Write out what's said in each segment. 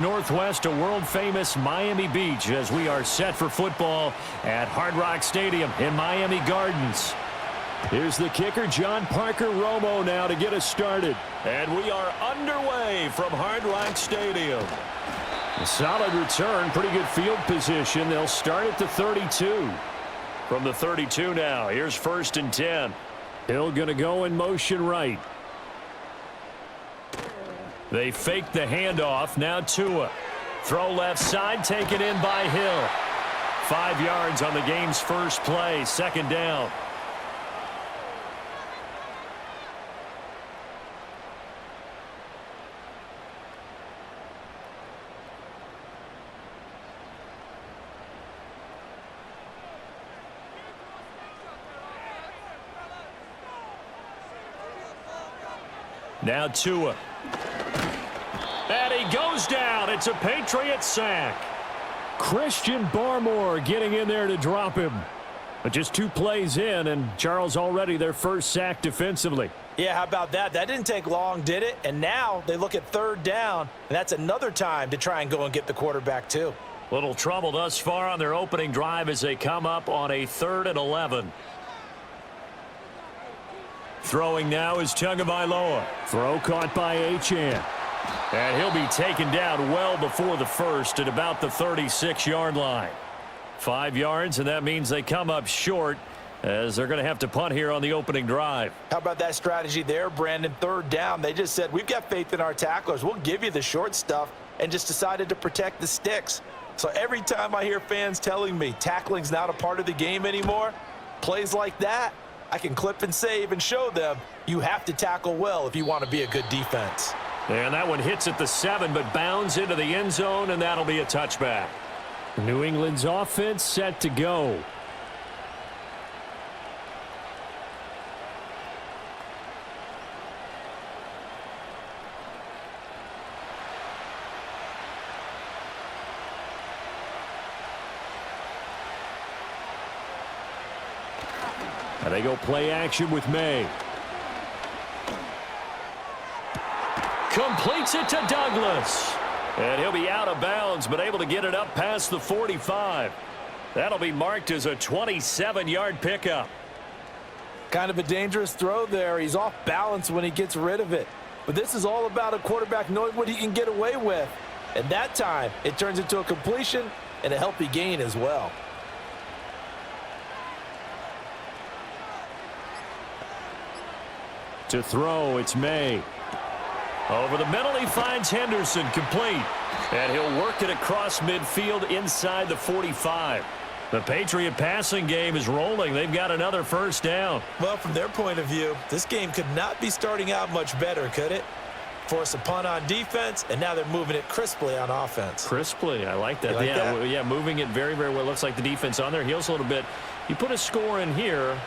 Northwest to world-famous Miami Beach as we are set for football at Hard Rock Stadium in Miami Gardens. Here's the kicker, John Parker Romo, now to get us started. And we are underway from Hard Rock Stadium. A solid return, pretty good field position. They'll start at the 32. From the 32 now, here's 1st and 10. Hill going to go in motion right. They fake the handoff. Now Tua. Throw left side, taken in by Hill. 5 yards on the game's first play. 2nd down. Now Tua. And he goes down. It's a Patriots sack. Christian Barmore getting in there to drop him. But just 2 plays in, and Charles already their first sack defensively. Yeah, how about that? That didn't take long, did it? And now they look at 3rd down, and that's another time to try and go and get the quarterback too. Little trouble thus far on their opening drive as they come up on a 3rd and 11. Throwing now is Tagovailoa. Throw caught by Achane. And he'll be taken down well before the first at about the 36-yard line. 5 yards, and that means they come up short as they're going to have to punt here on the opening drive. How about that strategy there, Brandon? 3rd down. They just said, we've got faith in our tacklers. We'll give you the short stuff, and just decided to protect the sticks. So every time I hear fans telling me tackling's not a part of the game anymore, plays like that, I can clip and save and show them you have to tackle well if you want to be a good defense. And that one hits at the 7, but bounds into the end zone, and that'll be a touchback. New England's offense set to go. And they go play action with May. Completes it to Douglas. And he'll be out of bounds, but able to get it up past the 45. That'll be marked as a 27-yard pickup. Kind of a dangerous throw there. He's off balance when he gets rid of it. But this is all about a quarterback knowing what he can get away with. And that time, it turns into a completion and a healthy gain as well. To throw, it's May. Over the middle, he finds Henderson, complete. And he'll work it across midfield inside the 45. The Patriot passing game is rolling. They've got another 1st down. Well, from their point of view, this game could not be starting out much better, could it? Force a punt on defense, and now they're moving it crisply on offense. Crisply, I like that. You like that? Yeah, moving it very, very well. Looks like the defense on their heels a little bit. You put a score in here,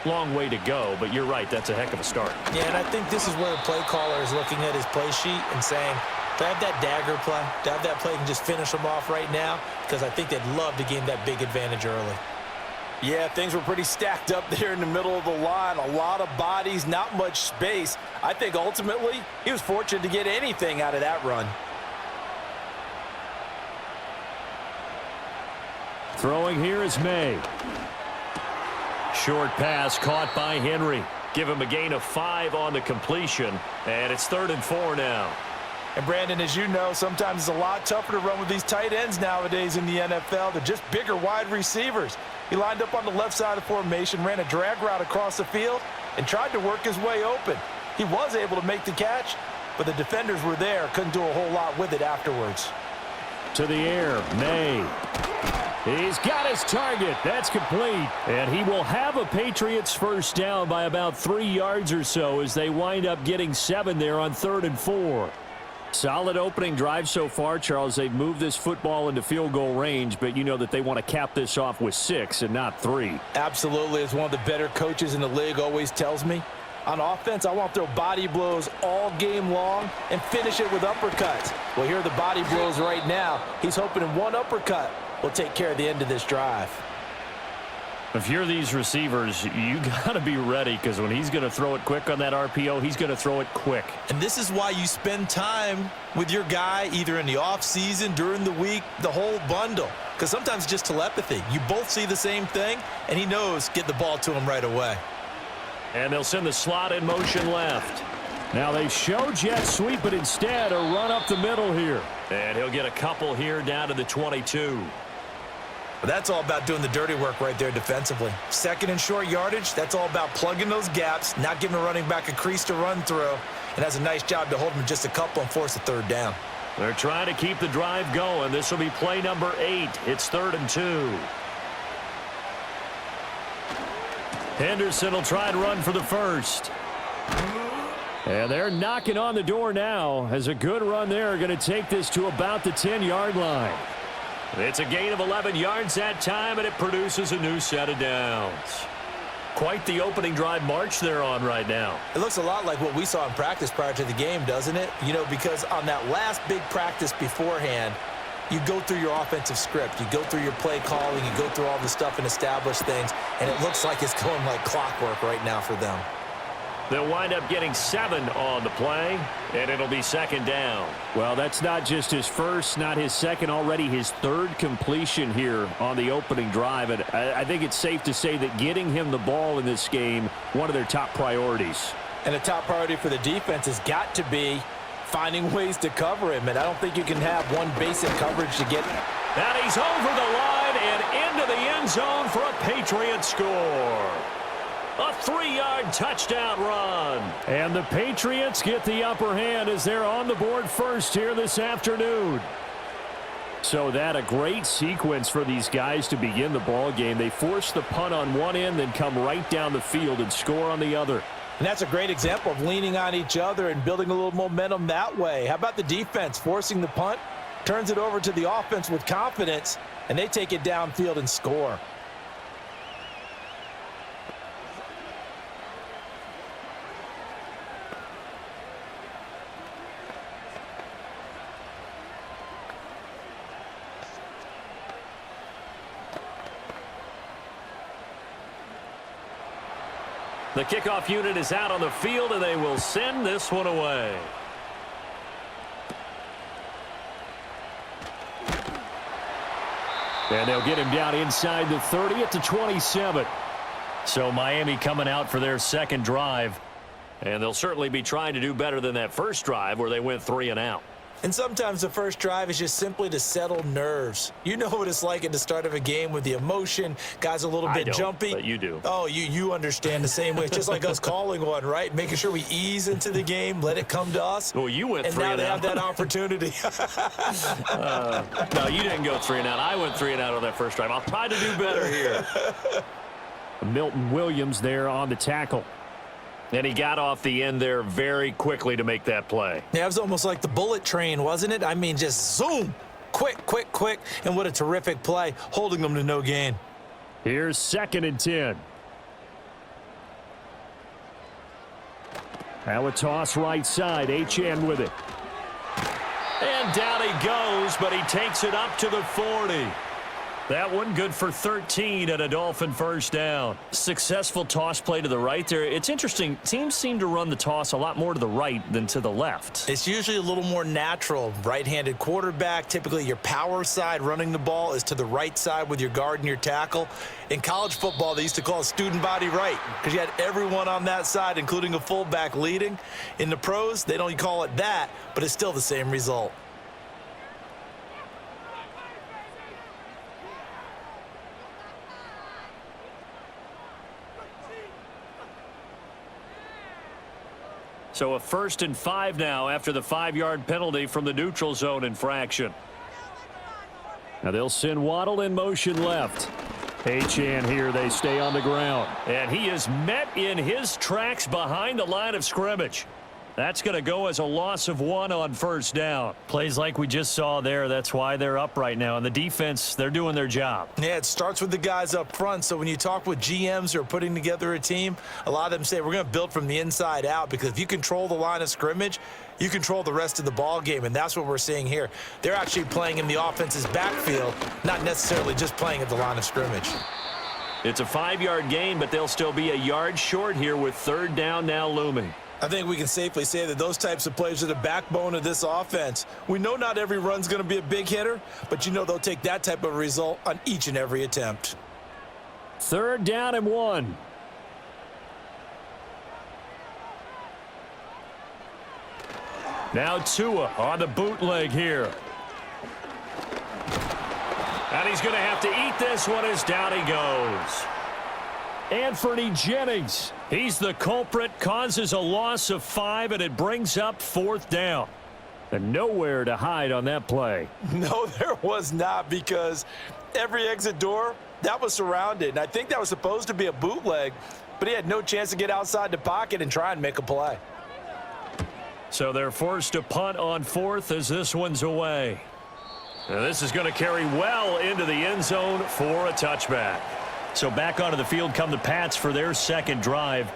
long way to go, but you're right, that's a heck of a start. Yeah, and I think this is where the play caller is looking at his play sheet and saying, do I have that dagger play? Do I have that play and just finish them off right now? Because I think they'd love to gain that big advantage early. Yeah, things were pretty stacked up there in the middle of the line. A lot of bodies, not much space. I think ultimately he was fortunate to get anything out of that run. Throwing here is May. Short pass caught by Henry. Give him a gain of 5 on the completion. And it's 3rd and 4 now. And Brandon, as you know, sometimes it's a lot tougher to run with these tight ends nowadays in the NFL. They're just bigger wide receivers. He lined up on the left side of formation, ran a drag route across the field, and tried to work his way open. He was able to make the catch, but the defenders were there, couldn't do a whole lot with it afterwards. To the air, May. He's got his target. That's complete. And he will have a Patriots 1st down by about 3 yards or so as they wind up getting 7 there on 3rd and 4. Solid opening drive so far, Charles. They've moved this football into field goal range, but you know that they want to cap this off with 6 and not 3. Absolutely. As one of the better coaches in the league always tells me, on offense, I want to throw body blows all game long and finish it with uppercuts. Well, here are the body blows right now. He's hoping in one uppercut will take care of the end of this drive. If you're these receivers, you got to be ready because when he's going to throw it quick on that RPO, he's going to throw it quick. And this is why you spend time with your guy either in the offseason, during the week, the whole bundle. Because sometimes it's just telepathy. You both see the same thing, and he knows get the ball to him right away. And they'll send the slot in motion left. Now they show jet sweep, but instead a run up the middle here. And he'll get a couple here down to the 22. But that's all about doing the dirty work right there defensively. Second and short yardage, that's all about plugging those gaps, not giving a running back a crease to run through, and has a nice job to hold him just a couple and force a third down. They're trying to keep the drive going. This will be play number 8. It's 3rd and 2. Henderson will try and run for the first. And they're knocking on the door now as a good run there. Going to take this to about the 10-yard line. It's a gain of 11 yards that time, and it produces a new set of downs. Quite the opening drive march they're on right now. It looks a lot like what we saw in practice prior to the game, doesn't it? You know, because on that last big practice beforehand, you go through your offensive script. You go through your play calling. You go through all the stuff and establish things, and it looks like it's going like clockwork right now for them. They'll wind up getting 7 on the play, and it'll be 2nd down. Well, that's not just his first, not his second, already his 3rd completion here on the opening drive. And I think it's safe to say that getting him the ball in this game, one of their top priorities. And the top priority for the defense has got to be finding ways to cover him. And I don't think you can have one basic coverage to get. And he's over the line and into the end zone for a Patriots score. A 3-yard touchdown run. And the Patriots get the upper hand as they're on the board first here this afternoon. So that a great sequence for these guys to begin the ball game. They force the punt on one end, then come right down the field and score on the other. And that's a great example of leaning on each other and building a little momentum that way. How about the defense forcing the punt, turns it over to the offense with confidence, and they take it downfield and score. The kickoff unit is out on the field, and they will send this one away. And they'll get him down inside the 30 at the 27. So Miami coming out for their second drive. And they'll certainly be trying to do better than that first drive where they went 3 and out. And sometimes the first drive is just simply to settle nerves. You know what it's like at the start of a game with the emotion. Guys a little bit jumpy. But you do. Oh, you understand the same way. It's just like us calling one, right? Making sure we ease into the game, let it come to us. Well, you went 3 and out. And now they have that opportunity. No, you didn't go 3 and out. I went 3 and out on that first drive. I'll try to do better here. Milton Williams there on the tackle. And he got off the end there very quickly to make that play. Yeah, it was almost like the bullet train, wasn't it? I mean, just zoom, quick, quick, quick. And what a terrific play, holding them to no gain. Here's 2nd and 10. Now a toss right side, HN with it. And down he goes, but he takes it up to the 40. That one good for 13 and a Dolphin first down. Successful toss play to the right there. It's interesting. Teams seem to run the toss a lot more to the right than to the left. It's usually a little more natural. Right-handed quarterback, typically your power side running the ball is to the right side with your guard and your tackle. In college football, they used to call it student body right because you had everyone on that side, including a fullback leading. In the pros, they don't call it that, but it's still the same result. So a 1st and 5 now after the 5-yard penalty from the neutral zone infraction. Now they'll send Waddle in motion left. HN here, they stay on the ground. And he is met in his tracks behind the line of scrimmage. That's going to go as a loss of 1 on first down. Plays like we just saw there. That's why they're up right now. And the defense, they're doing their job. Yeah, it starts with the guys up front. So when you talk with GMs who are putting together a team, a lot of them say we're going to build from the inside out because if you control the line of scrimmage, you control the rest of the ball game, and that's what we're seeing here. They're actually playing in the offense's backfield, not necessarily just playing at the line of scrimmage. It's a 5-yard gain, but they'll still be a yard short here with third down now looming. I think we can safely say that those types of plays are the backbone of this offense. We know not every run's going to be a big hitter, but you know they'll take that type of result on each and every attempt. Third down and 1. Now Tua on the bootleg here. And he's going to have to eat this one as down he goes. Anthony Jennings, he's the culprit, causes a loss of 5, and it brings up fourth down. And nowhere to hide on that play. No, there was not, because every exit door, that was surrounded. And I think that was supposed to be a bootleg, but he had no chance to get outside the pocket and try and make a play. So they're forced to punt on fourth as this one's away. Now this is going to carry well into the end zone for a touchback. So back onto the field come the Pats for their second drive.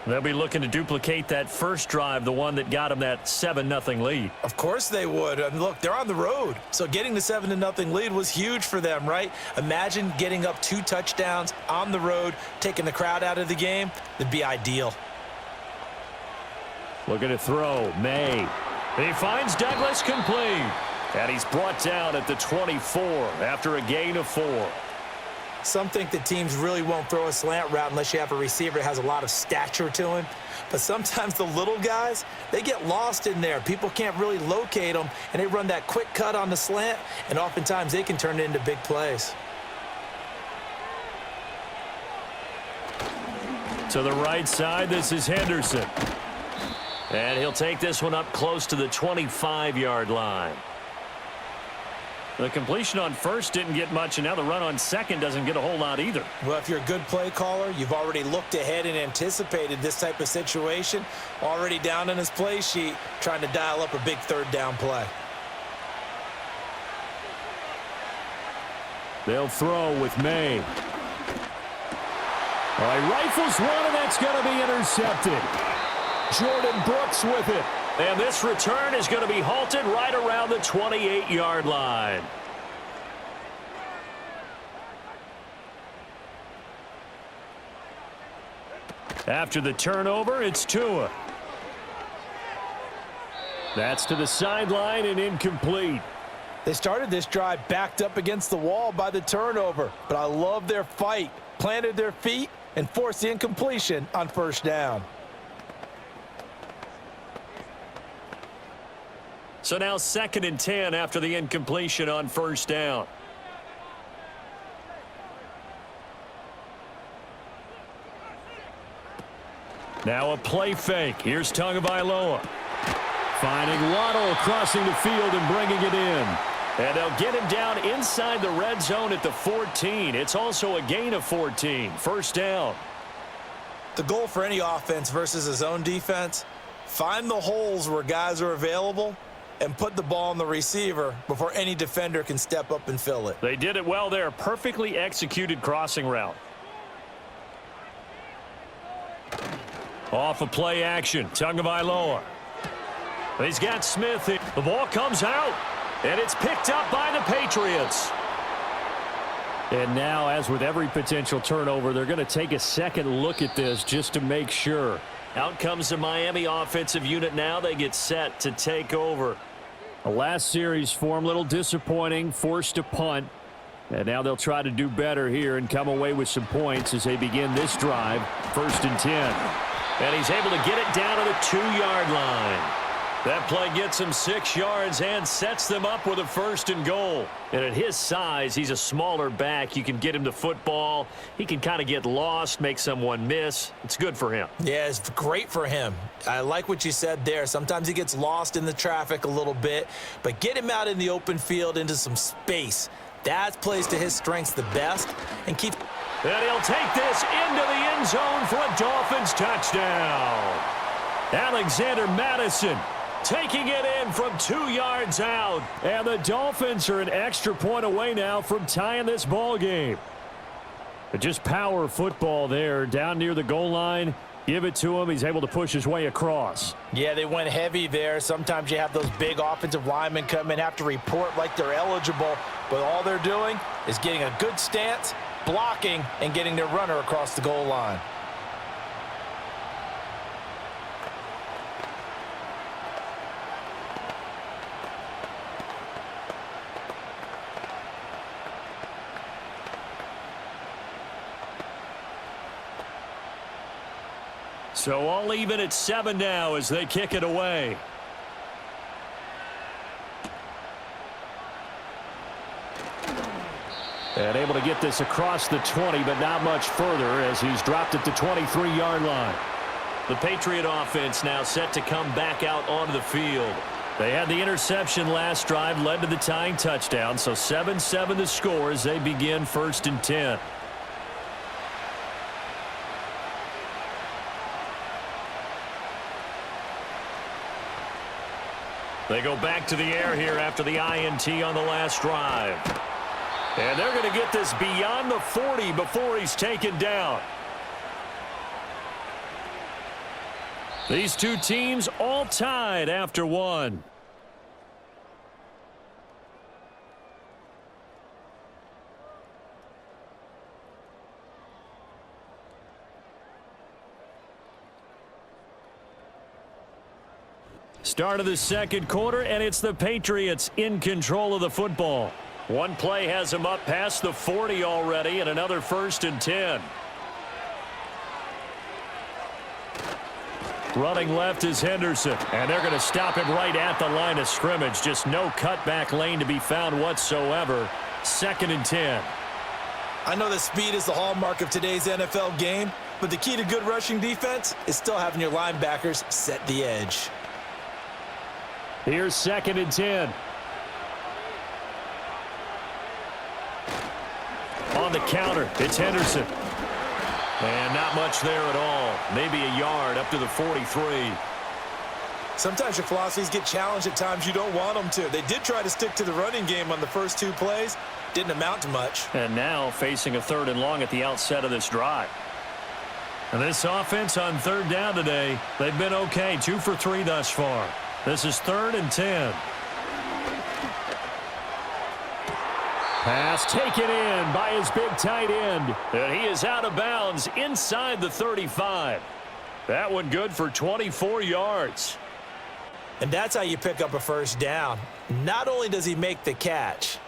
They'll be looking to duplicate that first drive, the one that got them that 7-0 lead. Of course they would. I mean, look, they're on the road. So getting the 7-0 lead was huge for them, right? Imagine getting up 2 touchdowns on the road, taking the crowd out of the game. That'd be ideal. Looking to throw, May. He finds Douglas complete. And he's brought down at the 24 after a gain of 4. Some think that teams really won't throw a slant route unless you have a receiver that has a lot of stature to him. But sometimes the little guys, they get lost in there. People can't really locate them, and they run that quick cut on the slant, and oftentimes they can turn it into big plays. To the right side, this is Henderson. And he'll take this one up close to the 25-yard line. The completion on first didn't get much, and now the run on second doesn't get a whole lot either. Well, if you're a good play caller, you've already looked ahead and anticipated this type of situation. Already down in his play sheet, trying to dial up a big third down play. They'll throw with May. All right, rifles one, and that's going to be intercepted. Jordan Brooks with it. And this return is going to be halted right around the 28-yard line. After the turnover, it's Tua. That's to the sideline and incomplete. They started this drive backed up against the wall by the turnover, but I love their fight. Planted their feet and forced the incompletion on first down. So now 2nd and 10 after the incompletion on first down. Now a play fake. Here's Tagovailoa. Finding Waddle crossing the field and bringing it in. And they'll get him down inside the red zone at the 14. It's also a gain of 14. First down. The goal for any offense versus his own defense, find the holes where guys are available and put the ball on the receiver before any defender can step up and fill it. They did it well there. Perfectly executed crossing route. Off of play action. Tagovailoa. He's got Smith. The ball comes out, and it's picked up by the Patriots. And now, as with every potential turnover, they're going to take a second look at this just to make sure. Out comes the Miami offensive unit now. They get set to take over. The last series for them, a little disappointing, forced to punt. And now they'll try to do better here and come away with some points as they begin this drive. 1st and 10. And he's able to get it down to the 2-yard line. That play gets him 6 yards and sets them up with a 1st and goal. And at his size, he's a smaller back. You can get him the football. He can kind of get lost, make someone miss. It's good for him. Yeah, it's great for him. I like what you said there. Sometimes he gets lost in the traffic a little bit, but get him out in the open field into some space. That plays to his strengths the best. And keep. And he'll take this into the end zone for a Dolphins touchdown. Alexander Madison taking it in from 2 yards out. And the Dolphins are an extra point away now from tying this ball game. But just power football there down near the goal line. Give it to him. He's able to push his way across. Yeah, they went heavy there. Sometimes you have those big offensive linemen come in, have to report like they're eligible. But all they're doing is getting a good stance blocking, and getting their runner across the goal line. So all even at 7 now as they kick it away. And able to get this across the 20, but not much further as he's dropped at the 23-yard line. The Patriot offense now set to come back out onto the field. They had the interception last drive, led to the tying touchdown, so 7-7 the score as they begin 1st and 10. They go back to the air here after the INT on the last drive. And they're going to get this beyond the 40 before he's taken down. These two teams all tied after one. Start of the second quarter, and it's the Patriots in control of the football. One play has them up past the 40 already, and another 1st and 10. Running left is Henderson, and they're going to stop him right at the line of scrimmage. Just no cutback lane to be found whatsoever. 2nd and 10. I know that speed is the hallmark of today's NFL game, but the key to good rushing defense is still having your linebackers set the edge. Here's 2nd and 10. On the counter, it's Henderson. And not much there at all. Maybe a yard up to the 43. Sometimes your philosophies get challenged at times you don't want them to. They did try to stick to the running game on the first 2 plays. Didn't amount to much. And now facing a 3rd and long at the outset of this drive. And this offense on 3rd down today, they've been okay. 2 for 3 thus far. This is 3rd and 10. Pass taken in by his big tight end. And he is out of bounds inside the 35. That one good for 24 yards. And that's how you pick up a 1st down. Not only does he make the catch,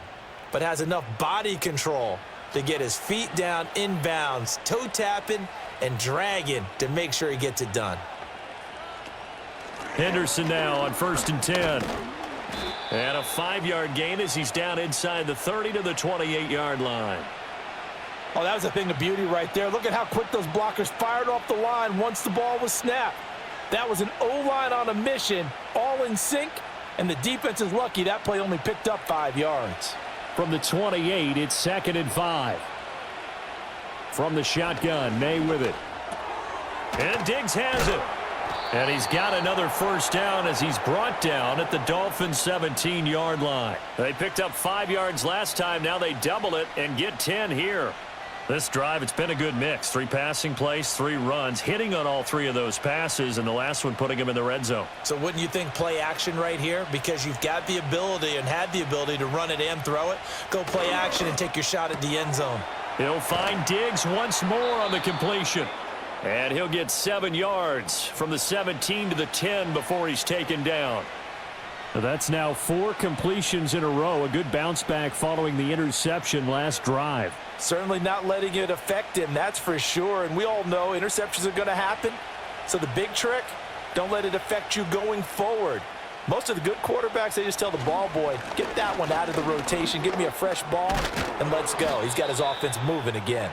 but has enough body control to get his feet down inbounds, toe tapping and dragging to make sure he gets it done. Henderson now on 1st and 10. And a 5-yard gain as he's down inside the 30 to the 28-yard line. Oh, that was a thing of beauty right there. Look at how quick those blockers fired off the line once the ball was snapped. That was an O-line on a mission, all in sync, and the defense is lucky that play only picked up 5 yards. From the 28, it's 2nd and 5. From the shotgun, May with it. And Diggs has it. And he's got another 1st down as he's brought down at the Dolphins' 17-yard line. They picked up 5 yards last time. Now they double it and get 10 here. This drive, it's been a good mix. 3 passing plays, 3 runs, hitting on all 3 of those passes, and the last one putting him in the red zone. So wouldn't you think play action right here? Because you've got the ability and had the ability to run it and throw it. Go play action and take your shot at the end zone. He'll find Diggs once more on the completion. And he'll get 7 yards from the 17 to the 10 before he's taken down. That's now 4 completions in a row. A good bounce back following the interception last drive. Certainly not letting it affect him, that's for sure. And we all know interceptions are going to happen. So the big trick, don't let it affect you going forward. Most of the good quarterbacks, they just tell the ball boy, get that one out of the rotation, give me a fresh ball, and let's go. He's got his offense moving again.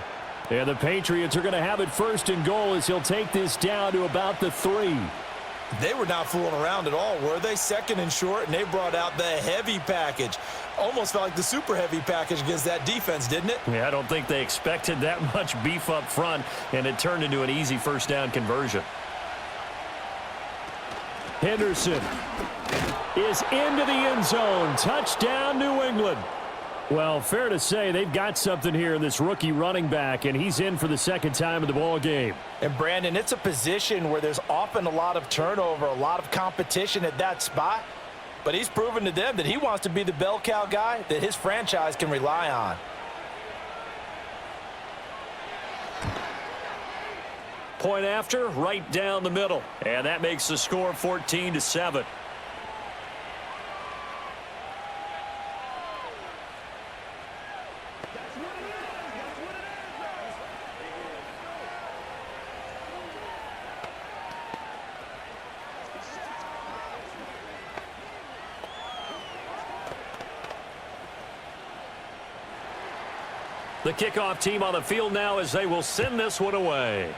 And the Patriots are going to have it 1st and goal as he'll take this down to about the 3. They were not fooling around at all, were they? 2nd and short, and they brought out the heavy package. Almost felt like the super heavy package against that defense, didn't it? Yeah, I don't think they expected that much beef up front, and it turned into an easy 1st down conversion. Henderson is into the end zone. Touchdown, New England. Well, fair to say they've got something here in this rookie running back, and he's in for the 2nd time of the ball game. And, Brandon, it's a position where there's often a lot of turnover, a lot of competition at that spot. But he's proven to them that he wants to be the bell cow guy that his franchise can rely on. Point after, right down the middle. And that makes the score 14-7. The kickoff team on the field now as they will send this one away.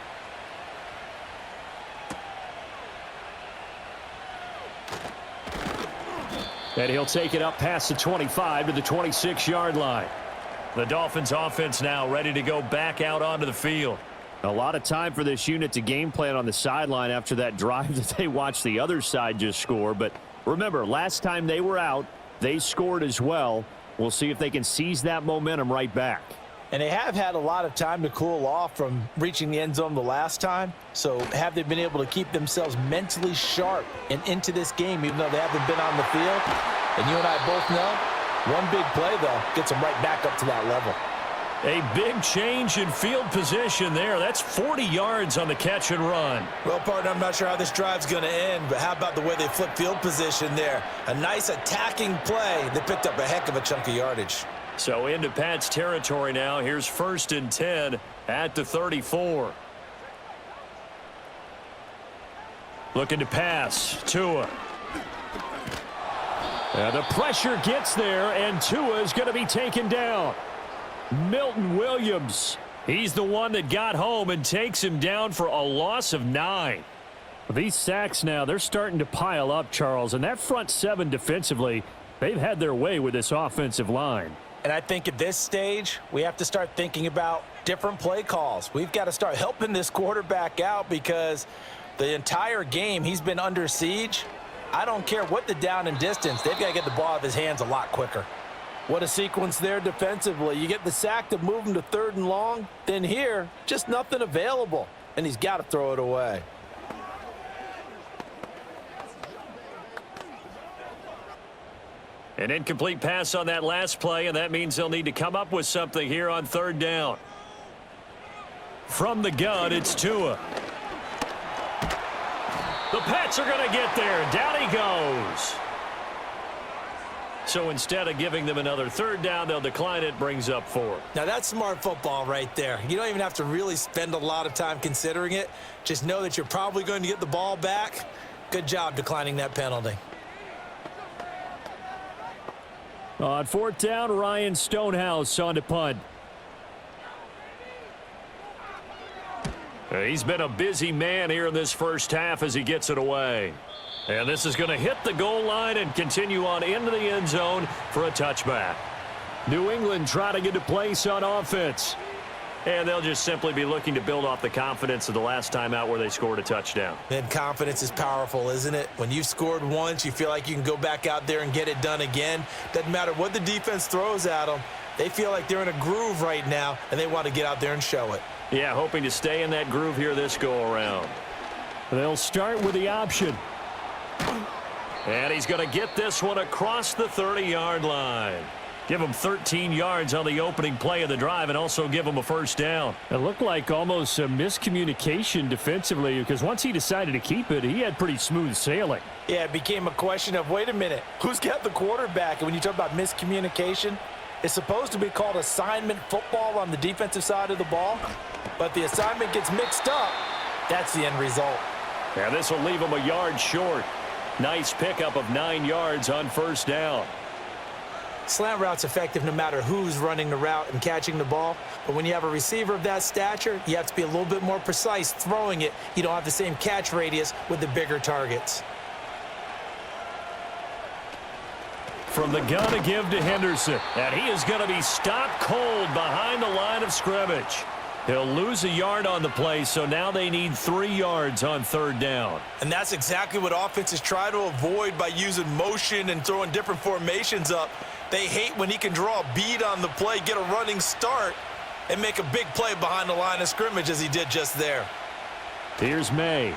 And he'll take it up past the 25 to the 26-yard line. The Dolphins offense now ready to go back out onto the field. A lot of time for this unit to game plan on the sideline after that drive that they watched the other side just score. But remember, last time they were out, they scored as well. We'll see if they can seize that momentum right back. And they have had a lot of time to cool off from reaching the end zone the last time. So have they been able to keep themselves mentally sharp and into this game even though they haven't been on the field? And you and I both know, one big play, though, gets them right back up to that level. A big change in field position there. That's 40 yards on the catch and run. Well, partner, I'm not sure how this drive's going to end, but how about the way they flip field position there? A nice attacking play that picked up a heck of a chunk of yardage. So into Pat's territory now. Here's 1st and 10 at the 34. Looking to pass. Tua. The pressure gets there, and Tua is going to be taken down. Milton Williams. He's the one that got home and takes him down for a loss of 9. These sacks now, they're starting to pile up, Charles. And that front 7 defensively, they've had their way with this offensive line. And I think at this stage, we have to start thinking about different play calls. We've got to start helping this quarterback out because the entire game he's been under siege. I don't care what the down and distance. They've got to get the ball out of his hands a lot quicker. What a sequence there defensively. You get the sack to move him to 3rd and long. Then here, just nothing available. And he's got to throw it away. An incomplete pass on that last play, and that means they'll need to come up with something here on 3rd down. From the gun, it's Tua. The Pats are going to get there. Down he goes. So instead of giving them another 3rd down, they'll decline it. Brings up 4. Now, that's smart football right there. You don't even have to really spend a lot of time considering it. Just know that you're probably going to get the ball back. Good job declining that penalty. On 4th down, Ryan Stonehouse on to punt. He's been a busy man here in this first half as he gets it away. And this is going to hit the goal line and continue on into the end zone for a touchback. New England trying to get a place on offense. And they'll just simply be looking to build off the confidence of the last time out where they scored a touchdown. And confidence is powerful, isn't it? When you've scored once, you feel like you can go back out there and get it done again. Doesn't matter what the defense throws at them. They feel like they're in a groove right now, and they want to get out there and show it. Yeah, hoping to stay in that groove here this go-around. They'll start with the option. And he's going to get this one across the 30-yard line. Give him 13 yards on the opening play of the drive and also give him a 1st down. It looked like almost a miscommunication defensively because once he decided to keep it, he had pretty smooth sailing. Yeah, it became a question of, wait a minute, who's got the quarterback? And when you talk about miscommunication, it's supposed to be called assignment football on the defensive side of the ball. But the assignment gets mixed up. That's the end result. And this will leave him a yard short. Nice pickup of 9 yards on 1st down. Slant route's effective no matter who's running the route and catching the ball. But when you have a receiver of that stature, you have to be a little bit more precise throwing it. You don't have the same catch radius with the bigger targets. From the gun to give to Henderson. And he is going to be stopped cold behind the line of scrimmage. He'll lose a yard on the play, so now they need 3 yards on 3rd down. And that's exactly what offenses try to avoid by using motion and throwing different formations up. They hate when he can draw a bead on the play, get a running start, and make a big play behind the line of scrimmage as he did just there. Here's May.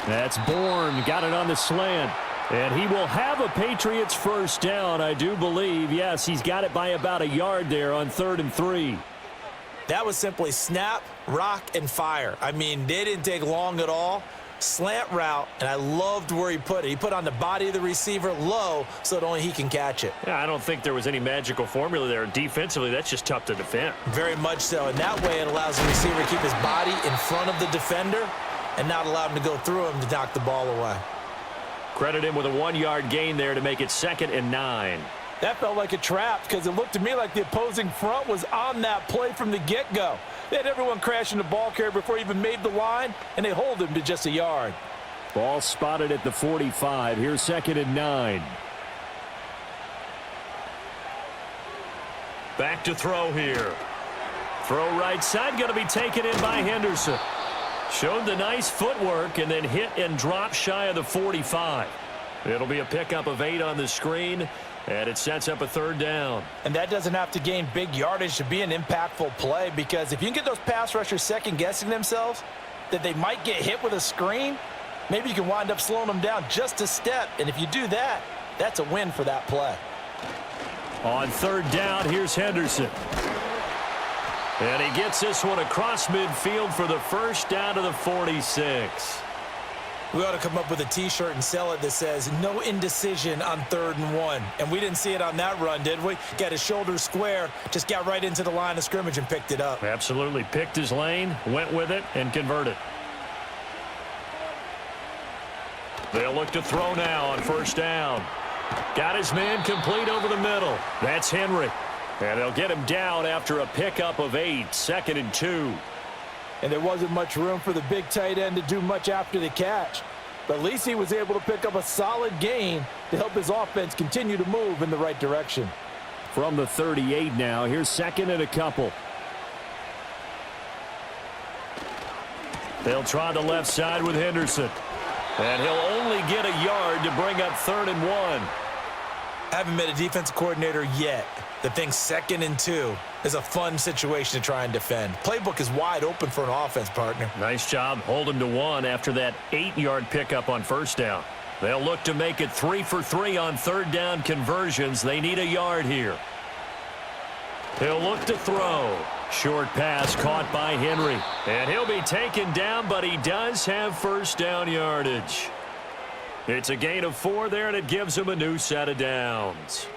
That's Bourne. Got it on the slant. And he will have a Patriots 1st down, I do believe. Yes, he's got it by about a yard there on 3rd and 3. That was simply snap, rock, and fire. I mean, they didn't take long at all. Slant route, and I loved where he put it. He put on the body of the receiver low so that only he can catch it. Yeah, I don't think there was any magical formula there. Defensively, that's just tough to defend. Very much so, and that way it allows the receiver to keep his body in front of the defender and not allow him to go through him to knock the ball away. Credit him with a 1-yard gain there to make it 2nd and 9. That felt like a trap because it looked to me like the opposing front was on that play from the get-go. They had everyone crashing the ball carrier before he even made the line, and they hold him to just a yard. Ball spotted at the 45. Here's 2nd and 9. Back to throw here. Throw right side, going to be taken in by Henderson. Showed the nice footwork and then hit and dropped shy of the 45. It'll be a pickup of 8 on the screen, and it sets up a 3rd down. And that doesn't have to gain big yardage to be an impactful play, because if you can get those pass rushers second-guessing themselves that they might get hit with a screen, maybe you can wind up slowing them down just a step. And if you do that, that's a win for that play. On 3rd down, here's Henderson. And he gets this one across midfield for the 1st down to the 46. We ought to come up with a T-shirt and sell it that says, no indecision on 3rd and 1. And we didn't see it on that run, did we? Got his shoulders square, just got right into the line of scrimmage and picked it up. Absolutely. Picked his lane, went with it, and converted. They'll look to throw now on 1st down. Got his man complete over the middle. That's Henry. And they'll get him down after a pickup of 8, 2nd and 2. And there wasn't much room for the big tight end to do much after the catch. But at least he was able to pick up a solid gain to help his offense continue to move in the right direction. From the 38 now, here's 2nd and a couple. They'll try the left side with Henderson. And he'll only get a yard to bring up 3rd and 1. I haven't met a defensive coordinator yet that thinks 2nd and 2 is a fun situation to try and defend. Playbook is wide open for an offense, partner. Nice job. Hold him to 1 after that 8-yard pickup on 1st down. They'll look to make it 3 for 3 on 3rd down conversions. They need a yard here. He'll look to throw. Short pass caught by Henry. And he'll be taken down, but he does have 1st down yardage. It's a gain of 4 there, and it gives him a new set of downs.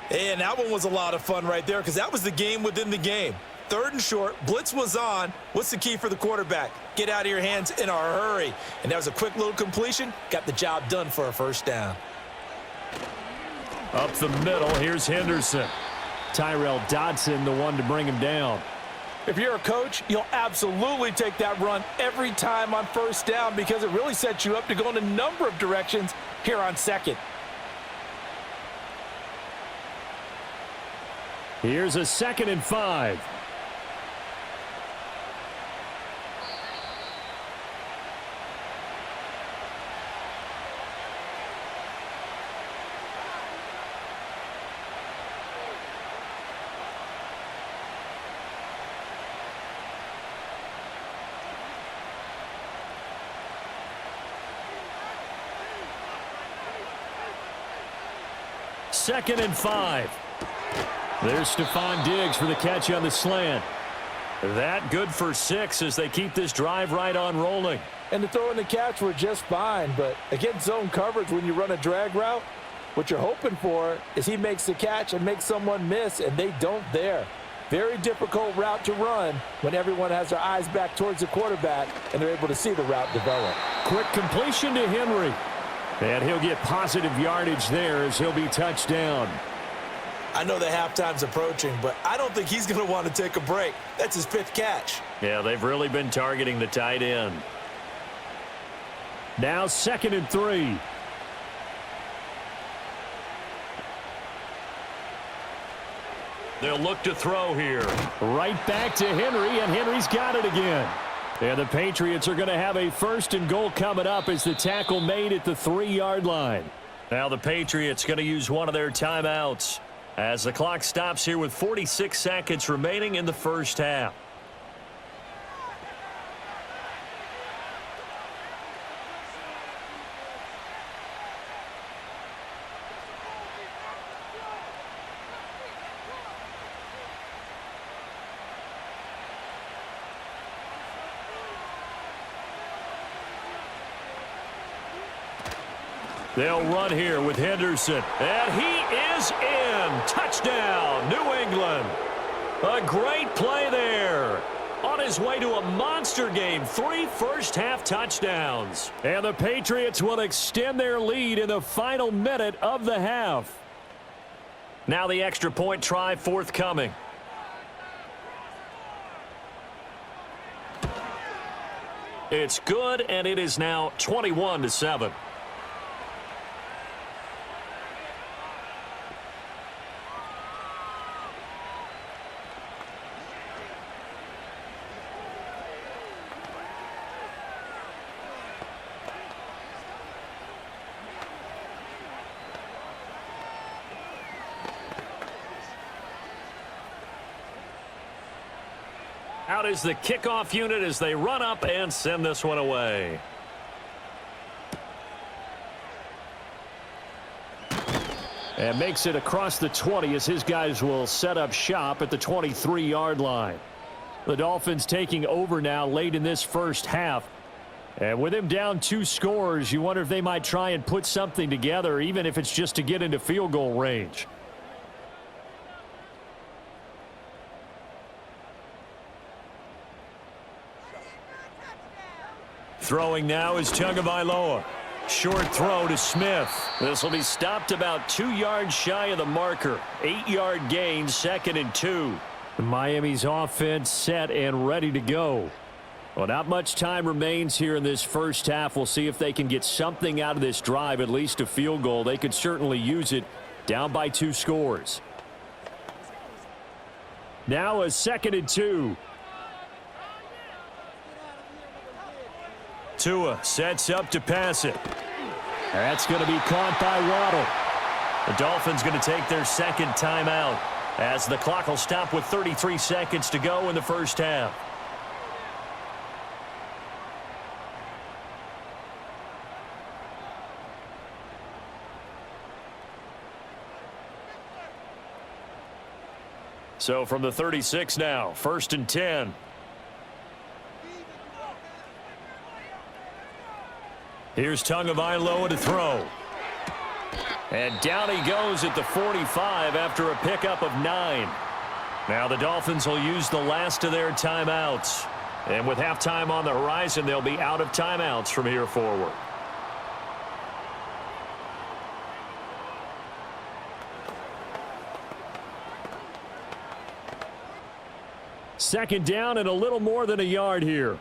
And that one was a lot of fun right there, because that was the game within the game. 3rd and short, blitz was on. What's the key for the quarterback? Get out of your hands in a hurry. And that was a quick little completion. Got the job done for a 1st down. Up the middle, here's Henderson. Tyrell Dodson, the one to bring him down. If you're a coach, you'll absolutely take that run every time on 1st down, because it really sets you up to go in a number of directions here on 2nd. Here's a 2nd and 5. Second and 5. There's Stephon Diggs for the catch on the slant. That good for 6 as they keep this drive right on rolling. And the throw and the catch were just fine, but against zone coverage when you run a drag route, what you're hoping for is he makes the catch and makes someone miss, and they don't there. Very difficult route to run when everyone has their eyes back towards the quarterback and they're able to see the route develop. Quick completion to Henry. And he'll get positive yardage there as he'll be touched down. I know the halftime's approaching, but I don't think he's going to want to take a break. That's his 5th catch. Yeah, they've really been targeting the tight end. Now 2nd and 3. They'll look to throw here. Right back to Henry, and Henry's got it again. And the Patriots are going to have a 1st and goal coming up as the tackle made at the 3-yard line. Now the Patriots going to use one of their timeouts as the clock stops here with 46 seconds remaining in the 1st half. They'll run here with Henderson. And he is in. Touchdown, New England. A great play there. On his way to a monster game, 3 first-half touchdowns. And the Patriots will extend their lead in the final minute of the half. Now the extra point try forthcoming. It's good, and it is now 21-7. Out is the kickoff unit as they run up and send this one away. And makes it across the 20 as his guys will set up shop at the 23-yard line. The Dolphins taking over now late in this first half. And with him down 2 scores, you wonder if they might try and put something together, even if it's just to get into field goal range. Throwing now is Tagovailoa. Short throw to Smith. This will be stopped about 2 yards shy of the marker. 8-yard gain, 2nd and 2. Miami's offense set and ready to go. Well, not much time remains here in this first half. We'll see if they can get something out of this drive, at least a field goal. They could certainly use it, down by 2 scores. Now a 2nd and 2. Tua sets up to pass it. That's going to be caught by Waddle. The Dolphins going to take their 2nd timeout as the clock will stop with 33 seconds to go in the first half. So from the 36 now, 1st and 10. Here's Tagovailoa to throw. And down he goes at the 45 after a pickup of 9. Now the Dolphins will use the last of their timeouts. And with halftime on the horizon, they'll be out of timeouts from here forward. Second down and a little more than a yard here.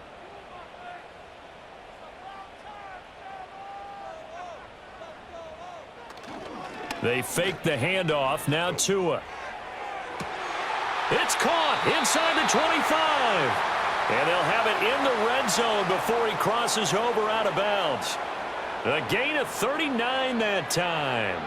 They fake the handoff. Now Tua. It's caught inside the 25. And they'll have it in the red zone before he crosses over out of bounds. A gain of 39 that time.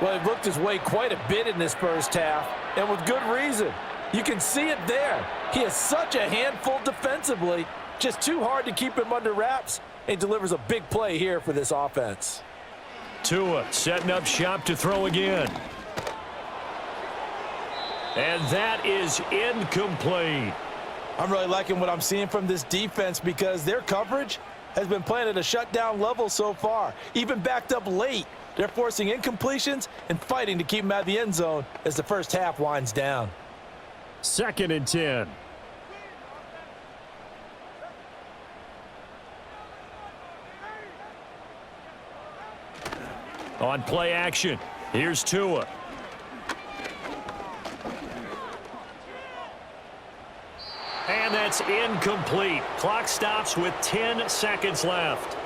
Well, he looked his way quite a bit in this first half, and with good reason. You can see it there. He is such a handful defensively. Just too hard to keep him under wraps, and he delivers a big play here for this offense. Tua setting up shop to throw again. And that is incomplete. I'm really liking what I'm seeing from this defense because their coverage has been playing at a shutdown level so far. Even backed up late, they're forcing incompletions and fighting to keep them out of the end zone as the first half winds down. 2nd and 10. On play action, here's Tua. And that's incomplete. Clock stops with 10 seconds left.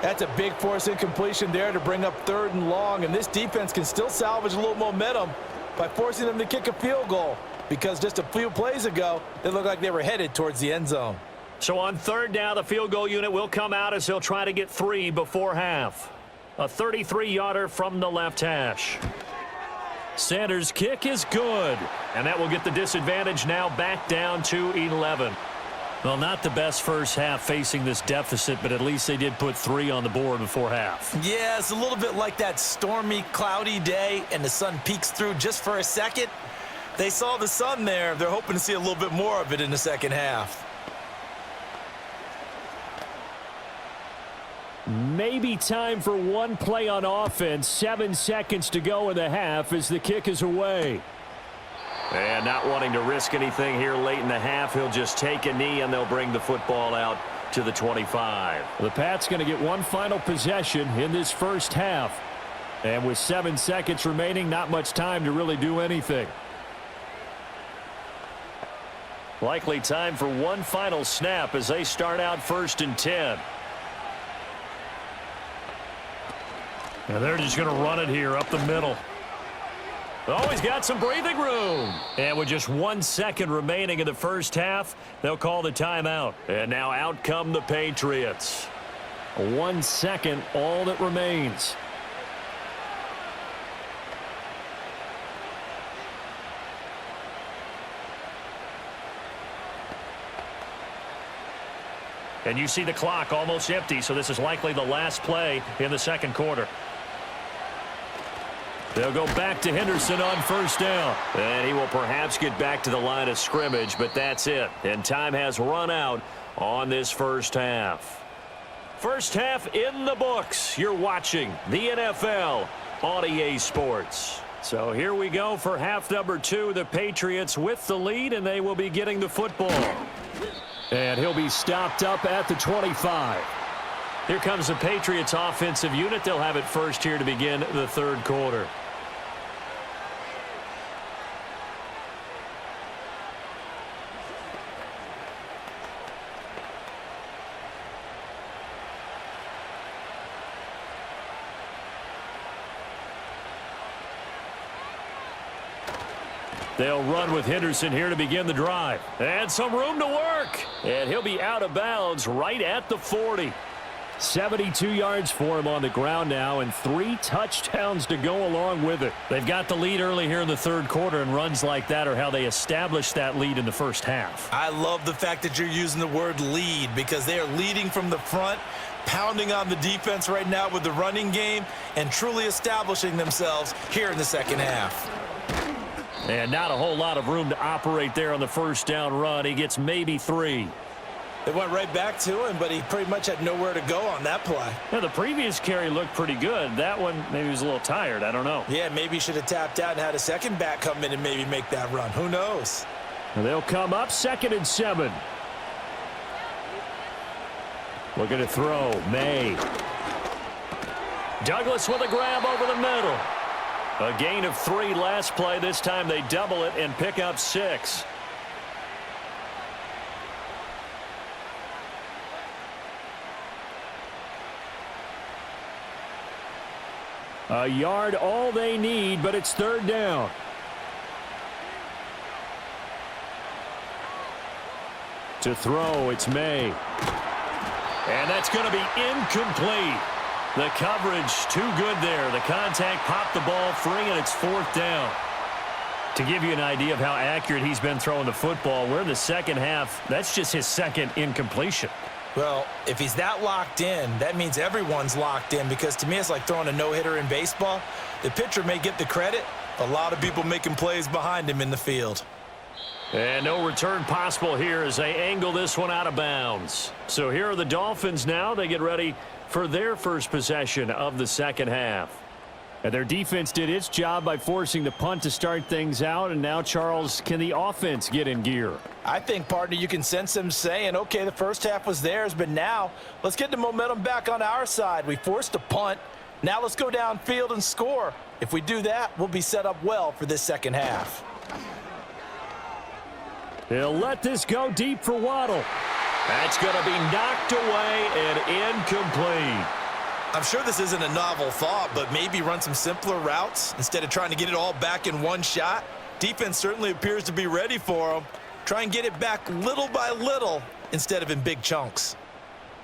That's a big force incompletion there to bring up 3rd and long, and this defense can still salvage a little momentum by forcing them to kick a field goal because just a few plays ago, they looked like they were headed towards the end zone. So on 3rd down, the field goal unit will come out as they'll try to get 3 before half. A 33-yarder from the left hash. Sanders' kick is good. And that will get the disadvantage now back down to 11. Well, not the best first half facing this deficit, but at least they did put 3 on the board before half. Yeah, it's a little bit like that stormy, cloudy day, and the sun peeks through just for a second. They saw the sun there. They're hoping to see a little bit more of it in the second half. maybe time for one play on offense. 7 seconds to go in the half as the kick is away. And not wanting to risk anything here late in the half, he'll just take a knee and they'll bring the football out to the 25. The Pats going to get one final possession in this first half. And with 7 seconds remaining, not much time to really do anything. Likely time for one final snap as they start out 1st and 10. And they're just going to run it here up the middle. Oh, he's got some breathing room. And with just 1 second remaining in the first half, they'll call the timeout. And now out come the Patriots. 1 second, all that remains. And you see the clock almost empty, so this is likely the last play in the second quarter. They'll go back to Henderson on 1st down. And he will perhaps get back to the line of scrimmage, but that's it. And time has run out on this first half. First half in the books. You're watching the NFL on EA Sports. So here we go for half number 2. The Patriots with the lead, and they will be getting the football. And he'll be stopped up at the 25. Here comes the Patriots offensive unit. They'll have it first here to begin the third quarter. They'll run with Henderson here to begin the drive. And some room to work. And he'll be out of bounds right at the 40. 72 yards for him on the ground now, and 3 touchdowns to go along with it. They've got the lead early here in the third quarter, and runs like that are how they establish that lead in the first half. I love the fact that you're using the word lead because they are leading from the front, pounding on the defense right now with the running game, and truly establishing themselves here in the second half. And not a whole lot of room to operate there on the first down run. He gets maybe 3. They went right back to him, but he pretty much had nowhere to go on that play. Yeah, the previous carry looked pretty good. That one, maybe he was a little tired. I don't know. Yeah, maybe he should have tapped out and had a second back come in and maybe make that run. Who knows? And they'll come up 2nd and 7. Looking to throw. May. Douglas with a grab over the middle. A gain of 3 last play. This time they double it and pick up 6. A yard all they need, but it's 3rd down. To throw, it's May. And that's going to be incomplete. The coverage too good there. The contact popped the ball free, and it's 4th down. To give you an idea of how accurate he's been throwing the football, we're in the second half. That's just his 2nd incompletion. Well, if he's that locked in, that means everyone's locked in, because to me it's like throwing a no-hitter in baseball. The pitcher may get the credit, a lot of people making plays behind him in the field. And no return possible here as they angle this one out of bounds. So here are the Dolphins now. They get ready for their first possession of the second half. And their defense did its job by forcing the punt to start things out. And now, Charles, can the offense get in gear? I think, partner, you can sense them saying, okay, the first half was theirs, but now let's get the momentum back on our side. We forced a punt. Now let's go downfield and score. If we do that, we'll be set up well for this second half. He'll let this go deep for Waddle. That's going to be knocked away and incomplete. I'm sure this isn't a novel thought, but maybe run some simpler routes instead of trying to get it all back in one shot. Defense certainly appears to be ready for them. Try and get it back little by little instead of in big chunks.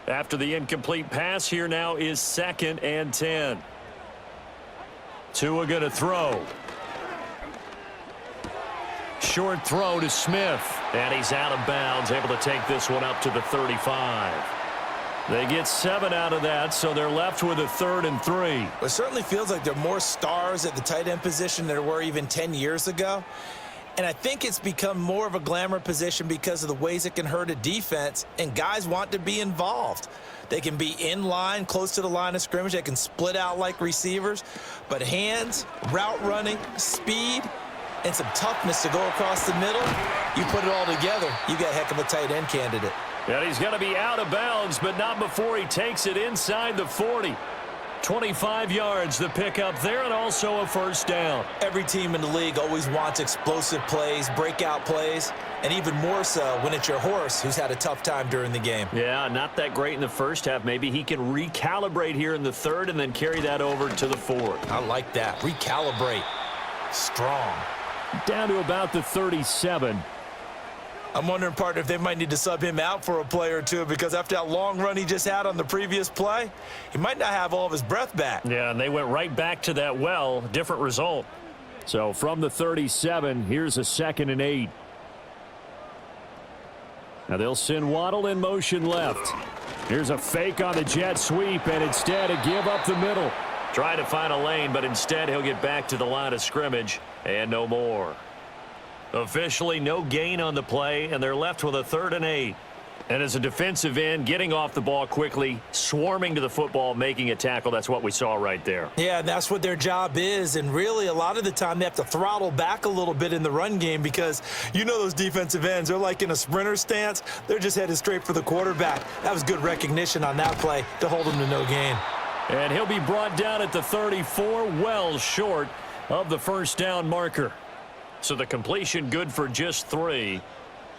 After the incomplete pass, here now is 2nd and 10. Tua going to throw. Short throw to Smith. And he's out of bounds, able to take this one up to the 35. They get 7 out of that, so they're left with a 3rd and 3. It certainly feels like there are more stars at the tight end position than there were even 10 years ago. And I think it's become more of a glamour position because of the ways it can hurt a defense, and guys want to be involved. They can be in line, close to the line of scrimmage. They can split out like receivers. But hands, route running, speed, and some toughness to go across the middle, you put it all together, you got a heck of a tight end candidate. And he's going to be out of bounds, but not before he takes it inside the 40. 25 yards the pickup there, and also a first down. Every team in the league always wants explosive plays, breakout plays, and even more so when it's your horse who's had a tough time during the game. Yeah, not that great in the first half. Maybe he can recalibrate here in the third and then carry that over to the fourth. I like that. Recalibrate. Strong. Down to about the 37. I'm wondering, partner, if they might need to sub him out for a play or two, because after that long run he just had on the previous play, he might not have all of his breath back. Yeah, and they went right back to that well. Different result. So from the 37, here's a 2nd and 8. Now they'll send Waddle in motion left. Here's a fake on the jet sweep, and instead a give up the middle. Trying to find a lane, but instead he'll get back to the line of scrimmage and no more. Officially no gain on the play, and they're left with a 3rd and 8. And as a defensive end, getting off the ball quickly, swarming to the football, making a tackle, that's what we saw right there. Yeah, that's what their job is, and really a lot of the time they have to throttle back a little bit in the run game, because you know those defensive ends, they're like in a sprinter stance. They're just headed straight for the quarterback. That was good recognition on that play to hold him to no gain. And he'll be brought down at the 34, well short of the first down marker. So the completion good for just 3.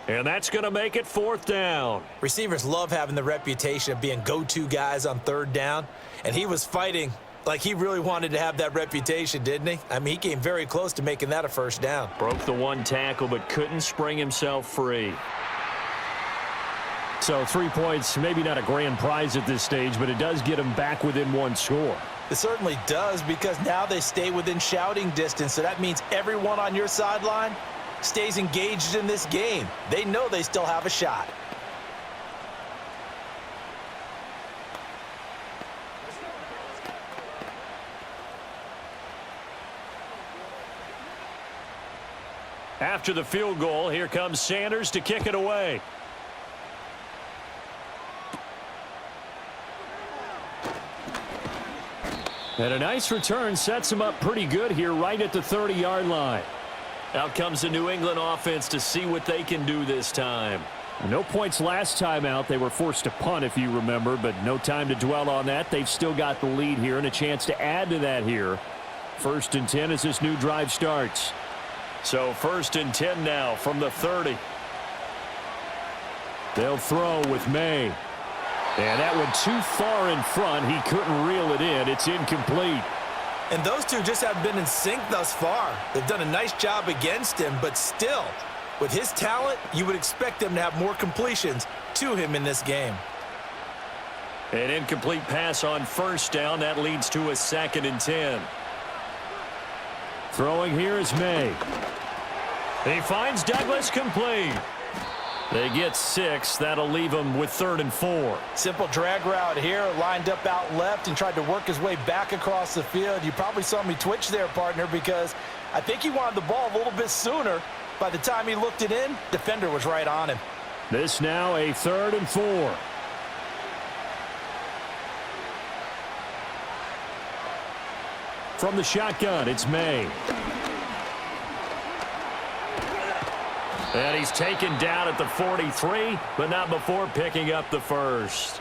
And that's going to make it 4th down. Receivers love having the reputation of being go-to guys on 3rd down. And he was fighting like he really wanted to have that reputation, didn't he? I mean, he came very close to making that a first down. Broke the one tackle, but couldn't spring himself free. So 3 points, maybe not a grand prize at this stage, but it does get him back within 1 score. It certainly does, because now they stay within shouting distance, so that means everyone on your sideline stays engaged in this game. They know they still have a shot. After the field goal, here comes Sanders to kick it away. And a nice return sets him up pretty good here right at the 30-yard line. Out comes the New England offense to see what they can do this time. No points last time out. They were forced to punt, if you remember, but no time to dwell on that. They've still got the lead here and a chance to add to that here. 1st and 10 as this new drive starts. So 1st and 10 now from the 30. They'll throw with May. And that went too far in front. He couldn't reel it in. It's incomplete. And those two just haven't been in sync thus far. They've done a nice job against him, but still, with his talent, you would expect them to have more completions to him in this game. An incomplete pass on 1st down. That leads to a 2nd and 10. Throwing here is May. He finds Douglas complete. They get 6. That'll leave him with 3rd and 4. Simple drag route here, lined up out left and tried to work his way back across the field. You probably saw me twitch there, partner, because I think he wanted the ball a little bit sooner. By the time he looked it in, defender was right on him. This now a 3rd and 4. From the shotgun, it's May. And he's taken down at the 43, but not before picking up the 1st.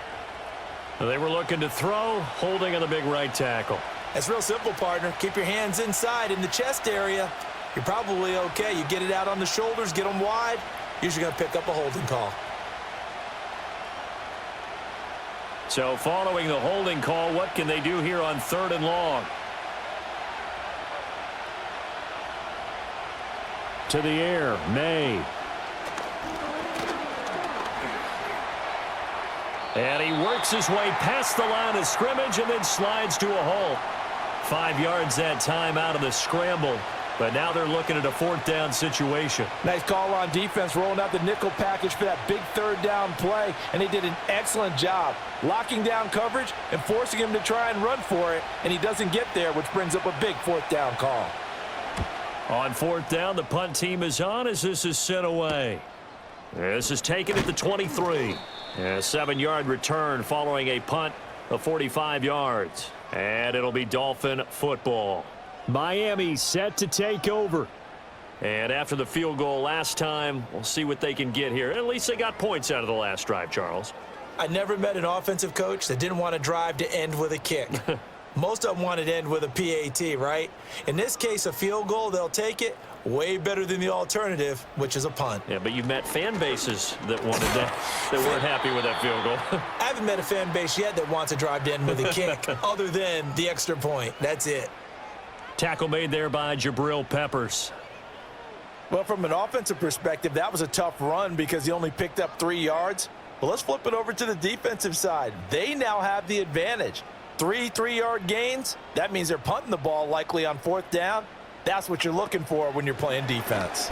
They were looking to throw, holding on the big right tackle. It's real simple, partner. Keep your hands inside in the chest area. You're probably okay. You get it out on the shoulders, get them wide. Usually going to pick up a holding call. So following the holding call, what can they do here on 3rd and long? To the air, May. And he works his way past the line of scrimmage and then slides to a hole. 5 yards that time out of the scramble. But now they're looking at a 4th down situation. Nice call on defense, rolling out the nickel package for that big 3rd down play. And they did an excellent job locking down coverage and forcing him to try and run for it. And he doesn't get there, which brings up a big 4th down call. On fourth down, the punt team is on as this is sent away. This is taken at the 23. A 7-yard return following a punt of 45 yards. And it'll be Dolphin football. Miami set to take over. And after the field goal last time, we'll see what they can get here. At least they got points out of the last drive, Charles. I never met an offensive coach that didn't want to drive to end with a kick. Most of them wanted to end with a PAT, right? In this case, a field goal, they'll take it. Way better than the alternative, which is a punt. Yeah, but you've met fan bases that wanted that weren't happy with that field goal. I haven't met a fan base yet that wants to drive to end with a kick other than the extra point. That's it. Tackle made there by Jabril Peppers. Well, from an offensive perspective, that was a tough run because he only picked up 3 yards. Well, let's flip it over to the defensive side. They now have the advantage. 3 3-yard gains, that means they're punting the ball likely on fourth down. That's what you're looking for when you're playing defense.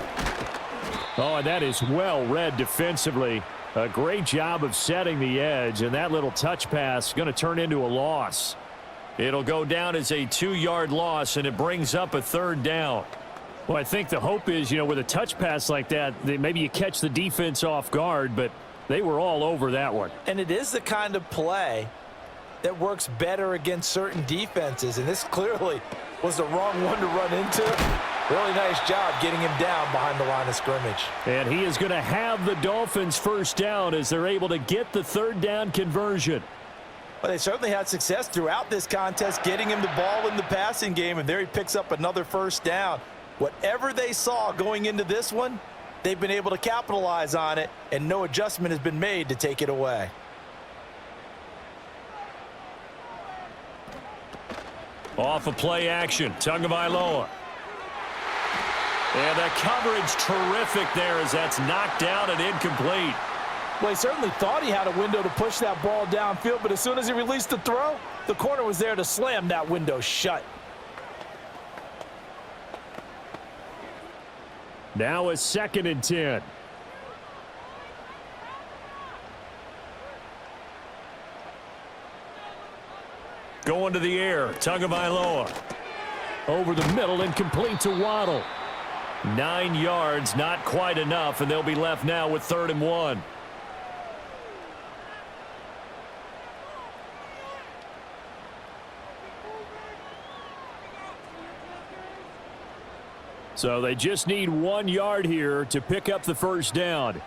Oh, and that is well read defensively. A great job of setting the edge, and that little touch pass is going to turn into a loss. It'll go down as a 2-yard loss, and it brings up a third down. Well, I think the hope is, with a touch pass like that, maybe you catch the defense off guard, but they were all over that one. And it is the kind of play that works better against certain defenses, and this clearly was the wrong one to run into. Really nice job getting him down behind the line of scrimmage. And he is going to have the Dolphins first down as they're able to get the third down conversion. Well, they certainly had success throughout this contest getting him the ball in the passing game, and there he picks up another first down. Whatever they saw going into this one, they've been able to capitalize on it, and no adjustment has been made to take it away. Off of play action, Tagovailoa. And the coverage terrific there as that's knocked down and incomplete. Well, he certainly thought he had a window to push that ball downfield, but as soon as he released the throw, the corner was there to slam that window shut. Now a 2nd and 10. Going to the air, Tagovailoa. Over the middle and complete to Waddle. 9 yards, not quite enough, and they'll be left now with 3rd and 1. So they just need 1 yard here to pick up the first down.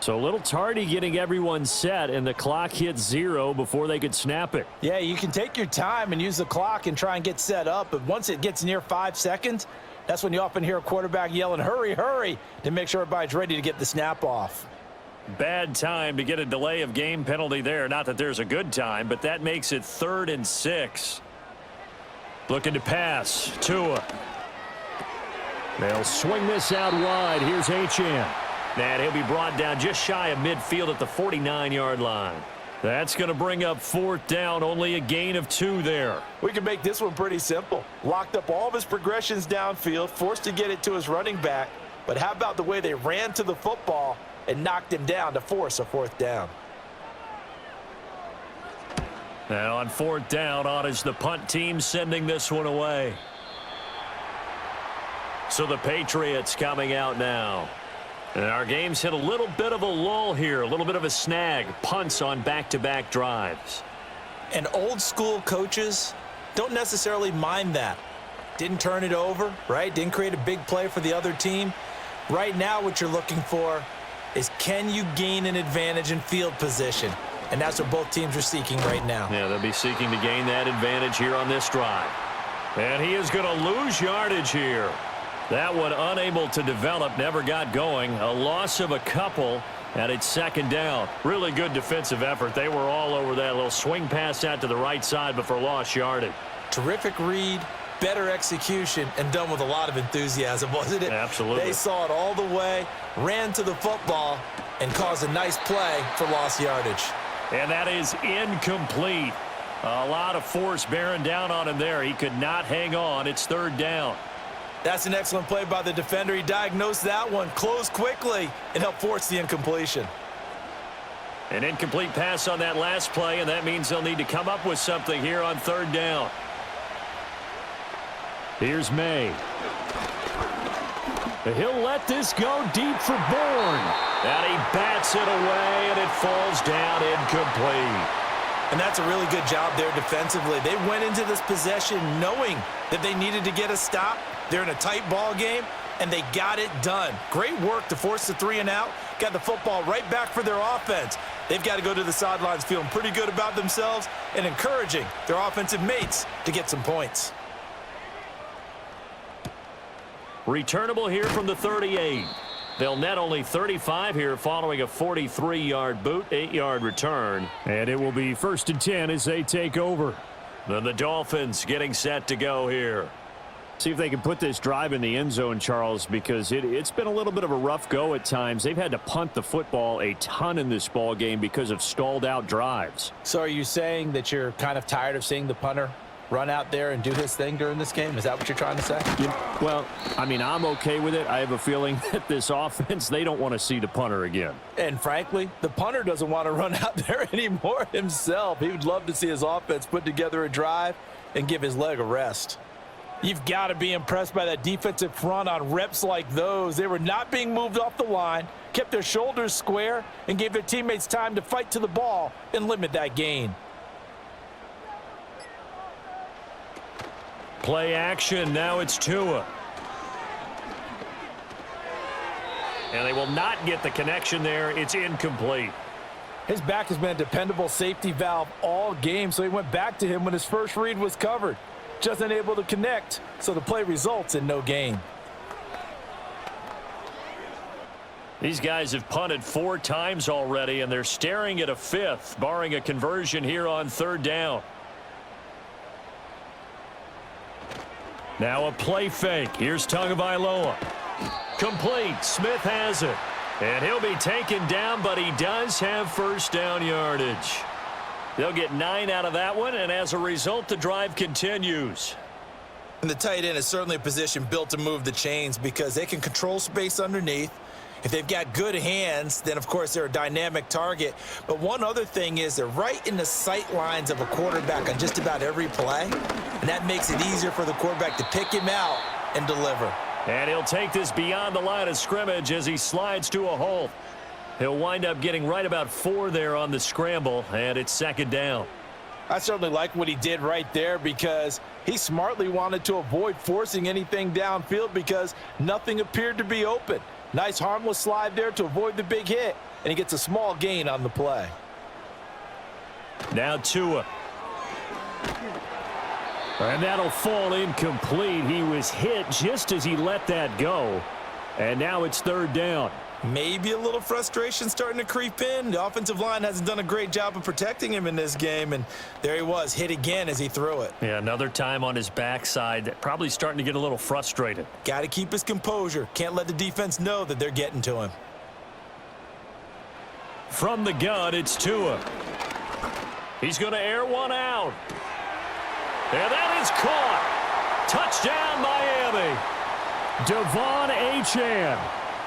So a little tardy getting everyone set, and the clock hit 0 before they could snap it. Yeah, you can take your time and use the clock and try and get set up, but once it gets near 5 seconds, that's when you often hear a quarterback yelling, hurry, hurry, to make sure everybody's ready to get the snap off. Bad time to get a delay of game penalty there. Not that there's a good time, but that makes it 3rd and 6. Looking to pass. Tua. They'll swing this out wide. Here's Achane. And he'll be brought down just shy of midfield at the 49-yard line. That's going to bring up 4th down, only a gain of 2 there. We can make this one pretty simple. Locked up all of his progressions downfield, forced to get it to his running back. But how about the way they ran to the football and knocked him down to force a 4th down? Now on 4th down, on is the punt team sending this one away. So the Patriots coming out now. And our game's hit a little bit of a lull here, a little bit of a snag. Punts on back-to-back drives. And old school coaches don't necessarily mind that. Didn't turn it over, right? Didn't create a big play for the other team. Right now what you're looking for is, can you gain an advantage in field position? And that's what both teams are seeking right now. Yeah, they'll be seeking to gain that advantage here on this drive. And he is going to lose yardage here. That one unable to develop, never got going. A loss of a couple, and it's 2nd down. Really good defensive effort. They were all over that little swing pass out to the right side, but for lost yardage. Terrific read, better execution, and done with a lot of enthusiasm, wasn't it? Absolutely. They saw it all the way, ran to the football, and caused a nice play for lost yardage. And that is incomplete. A lot of force bearing down on him there. He could not hang on. It's 3rd down. That's an excellent play by the defender. He diagnosed that one, closed quickly, and helped force the incompletion. An incomplete pass on that last play, and that means they'll need to come up with something here on third down. Here's May. He'll let this go deep for Bourne. And he bats it away, and it falls down incomplete. And that's a really good job there defensively. They went into this possession knowing that they needed to get a stop. They're in a tight ball game, and they got it done. Great work to force the 3 and out. Got the football right back for their offense. They've got to go to the sidelines feeling pretty good about themselves and encouraging their offensive mates to get some points. Returnable here from the 38. They'll net only 35 here following a 43-yard boot, 8-yard return. And it will be 1st and 10 as they take over. Then the Dolphins getting set to go here. See if they can put this drive in the end zone, Charles, because it's been a little bit of a rough go at times. They've had to punt the football a ton in this ball game because of stalled out drives. So are you saying that you're kind of tired of seeing the punter run out there and do his thing during this game? Is that what you're trying to say? Well, I mean, I'm okay with it. I have a feeling that this offense, they don't want to see the punter again. And frankly, the punter doesn't want to run out there anymore himself. He would love to see his offense put together a drive and give his leg a rest. You've got to be impressed by that defensive front on reps like those. They were not being moved off the line, kept their shoulders square, and gave their teammates time to fight to the ball and limit that gain. Play action. Now it's Tua. And they will not get the connection there. It's incomplete. His back has been a dependable safety valve all game, so he went back to him when his first read was covered. Just unable to connect, so the play results in no gain. These guys have punted 4 times already, and they're staring at a 5th, barring a conversion here on 3rd down. Now a play fake. Here's Tagovailoa. Complete. Smith has it. And he'll be taken down, but he does have first down yardage. They'll get 9 out of that one, and as a result, the drive continues. And the tight end is certainly a position built to move the chains because they can control space underneath. If they've got good hands, then, of course, they're a dynamic target. But one other thing is they're right in the sight lines of a quarterback on just about every play, and that makes it easier for the quarterback to pick him out and deliver. And he'll take this beyond the line of scrimmage as he slides to a halt. He'll wind up getting right about 4 there on the scramble, and it's 2nd down. I certainly like what he did right there because he smartly wanted to avoid forcing anything downfield because nothing appeared to be open. Nice harmless slide there to avoid the big hit, and he gets a small gain on the play. Now Tua. And that'll fall incomplete. He was hit just as he let that go. And now it's 3rd down. Maybe a little frustration starting to creep in. The offensive line hasn't done a great job of protecting him in this game, and there he was, hit again as he threw it. Yeah, another time on his backside, probably starting to get a little frustrated. Got to keep his composure. Can't let the defense know that they're getting to him. From the gun, it's Tua. He's going to air one out. And that is caught. Touchdown, Miami. Devon Achane.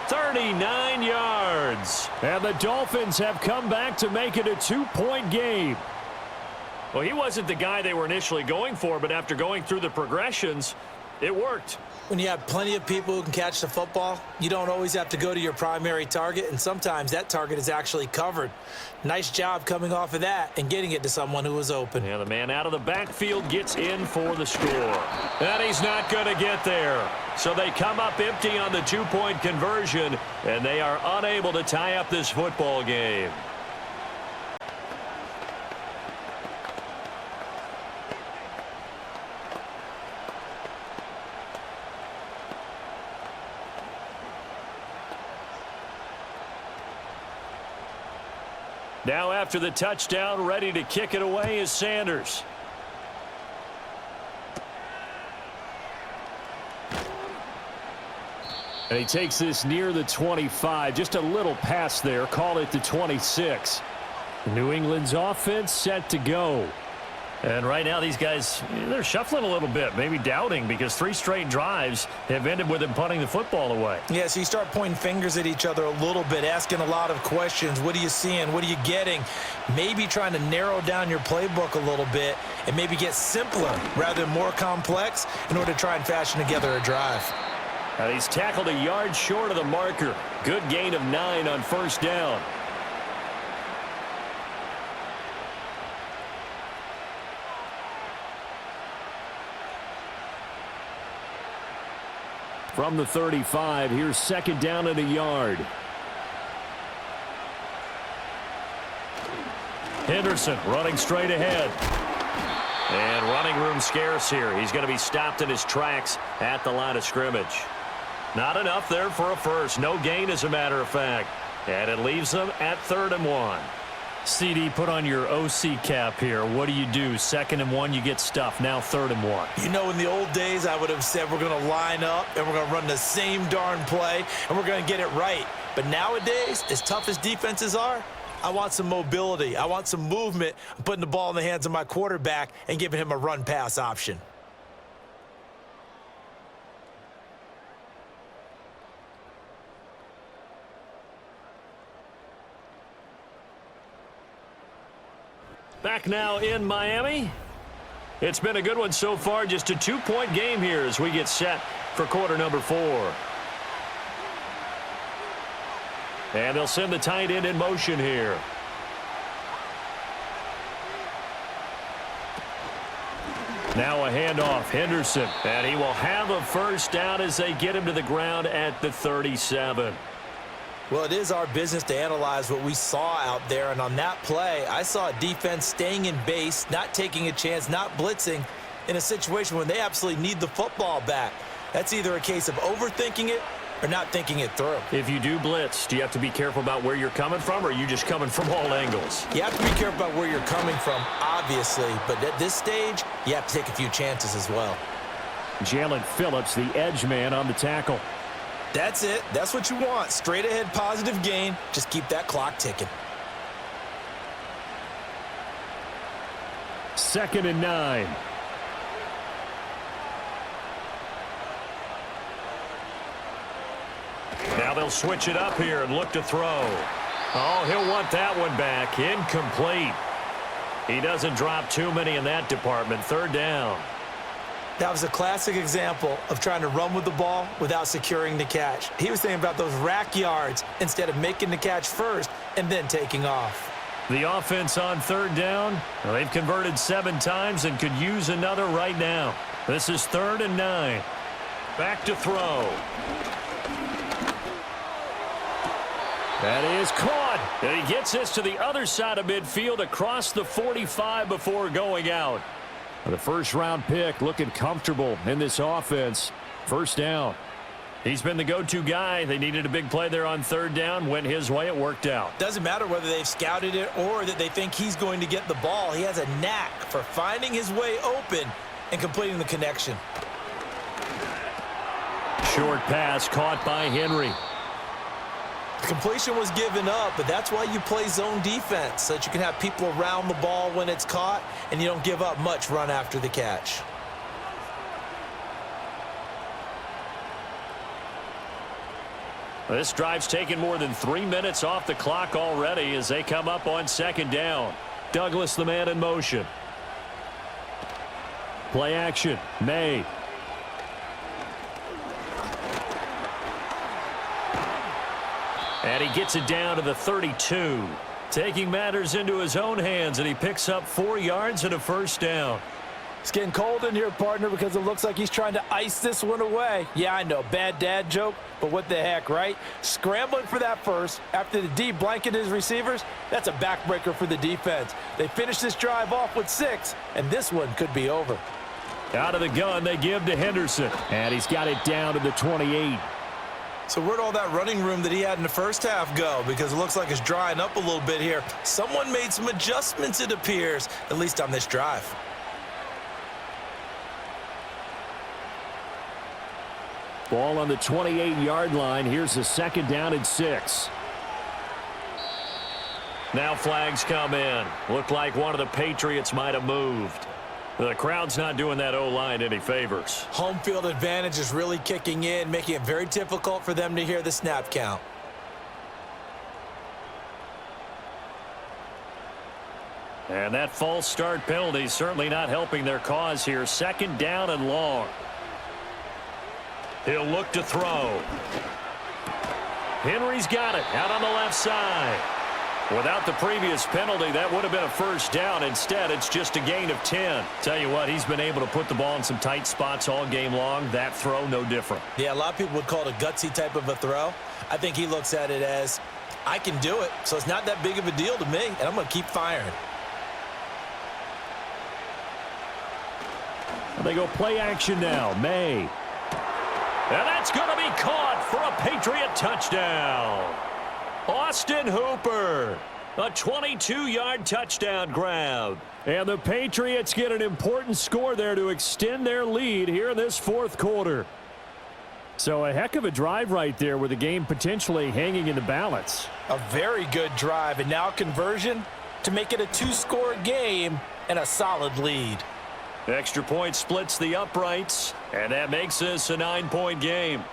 39 yards. And the Dolphins have come back to make it a 2-point game. Well, he wasn't the guy they were initially going for, but after going through the progressions, it worked. When you have plenty of people who can catch the football, you don't always have to go to your primary target, and sometimes that target is actually covered. Nice job coming off of that and getting it to someone who was open. Yeah, the man out of the backfield gets in for the score. And he's not going to get there. So they come up empty on the 2-point conversion, and they are unable to tie up this football game. Now after the touchdown, ready to kick it away is Sanders. And he takes this near the 25. Just a little pass there. Call it the 26. New England's offense set to go. And right now, these guys, they're shuffling a little bit, maybe doubting, because 3 straight drives have ended with them punting the football away. Yeah, so you start pointing fingers at each other a little bit, asking a lot of questions. What are you seeing? What are you getting? Maybe trying to narrow down your playbook a little bit and maybe get simpler rather than more complex in order to try and fashion together a drive. And he's tackled a yard short of the marker. Good gain of 9 on first down. From the 35, here's second down and a yard. Henderson running straight ahead. And running room scarce here. He's going to be stopped in his tracks at the line of scrimmage. Not enough there for a first. No gain, as a matter of fact. And it leaves them at 3rd and 1. CD, put on your OC cap here. What do? 2nd and 1, you get stuffed. Now 3rd and 1. You know, in the old days, I would have said we're going to line up and we're going to run the same darn play and we're going to get it right. But nowadays, as tough as defenses are, I want some mobility. I want some movement. I'm putting the ball in the hands of my quarterback and giving him a run-pass option. Back now in Miami. It's been a good one so far. Just a 2-point game here as we get set for quarter number 4. And they'll send the tight end in motion here. Now a handoff. Henderson. And he will have a first down as they get him to the ground at the 37. Well, it is our business to analyze what we saw out there, and on that play, I saw a defense staying in base, not taking a chance, not blitzing in a situation when they absolutely need the football back. That's either a case of overthinking it or not thinking it through. If you do blitz, do you have to be careful about where you're coming from, or are you just coming from all angles? You have to be careful about where you're coming from, obviously, but at this stage, you have to take a few chances as well. Jalen Phillips, the edge man on the tackle. That's it. That's what you want. Straight ahead, positive gain. Just keep that clock ticking. 2nd and 9. Now they'll switch it up here and look to throw. Oh, he'll want that one back. Incomplete. He doesn't drop too many in that department. 3rd down. That was a classic example of trying to run with the ball without securing the catch. He was thinking about those rack yards instead of making the catch first and then taking off. The offense on 3rd down. Well, they've converted 7 times and could use another right now. This is 3rd and 9. Back to throw. That is caught. And he gets this to the other side of midfield across the 45 before going out. The first-round pick looking comfortable in this offense. First down. He's been the go-to guy. They needed a big play there on 3rd down. Went his way. It worked out. Doesn't matter whether they've scouted it or that they think he's going to get the ball. He has a knack for finding his way open and completing the connection. Short pass caught by Henry. The completion was given up, but that's why you play zone defense, so that you can have people around the ball when it's caught and you don't give up much run after the catch. This drive's taken more than 3 minutes off the clock already as they come up on 2nd down. Douglas, the man in motion. Play action. May. And he gets it down to the 32. Taking matters into his own hands, and he picks up 4 yards and a first down. It's getting cold in here, partner, because it looks like he's trying to ice this one away. Yeah, I know, bad dad joke, but what the heck, right? Scrambling for that first after the D blanketed his receivers, that's a backbreaker for the defense. They finish this drive off with 6, and this one could be over. Out of the gun, they give to Henderson, and he's got it down to the 28. So where'd all that running room that he had in the first half go? Because it looks like it's drying up a little bit here. Someone made some adjustments, it appears, at least on this drive. Ball on the 28-yard line. Here's the 2nd down and 6. Now flags come in. Looked like one of the Patriots might have moved. The crowd's not doing that O-line any favors. Home field advantage is really kicking in, making it very difficult for them to hear the snap count. And that false start penalty certainly not helping their cause here. 2nd down and long. He'll look to throw. Henry's got it out on the left side. Without the previous penalty, that would have been a 1st down. Instead, it's just a gain of 10. Tell you what, he's been able to put the ball in some tight spots all game long. That throw, no different. Yeah, a lot of people would call it a gutsy type of a throw. I think he looks at it as, I can do it, so it's not that big of a deal to me, and I'm going to keep firing. They go play action now. May. And that's going to be caught for a Patriot touchdown. Austin Hooper, a 22-yard touchdown grab. And the Patriots get an important score there to extend their lead here in this 4th quarter. So a heck of a drive right there with the game potentially hanging in the balance. A very good drive, and now conversion to make it a 2-score game and a solid lead. Extra point splits the uprights, and that makes this a 9-point game.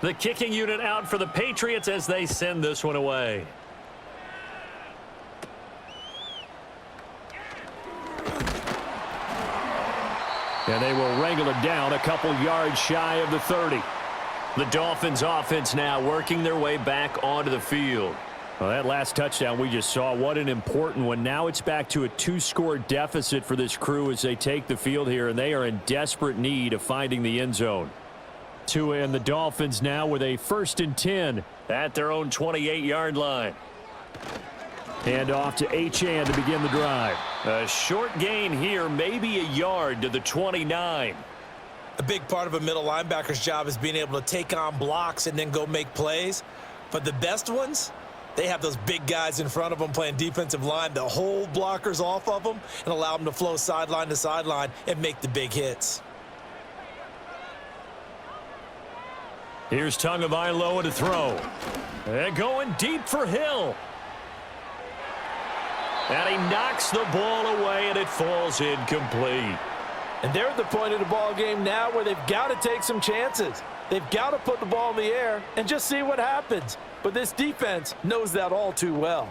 The kicking unit out for the Patriots as they send this one away. And they will wrangle it down a couple yards shy of the 30. The Dolphins offense now working their way back onto the field. Well, that last touchdown we just saw, what an important one. Now it's back to a 2-score deficit for this crew as they take the field here, and they are in desperate need of finding the end zone. Tua and the Dolphins now with a 1st and 10 at their own 28-yard line. And off to Achane to begin the drive. A short gain here, maybe a yard to the 29. A big part of a middle linebacker's job is being able to take on blocks and then go make plays. But the best ones, they have those big guys in front of them playing defensive line that hold blockers off of them and allow them to flow sideline to sideline and make the big hits. Here's Tagovailoa to throw. And going deep for Hill. And he knocks the ball away, and it falls incomplete. And they're at the point of the ball game now where they've got to take some chances. They've got to put the ball in the air and just see what happens. But this defense knows that all too well.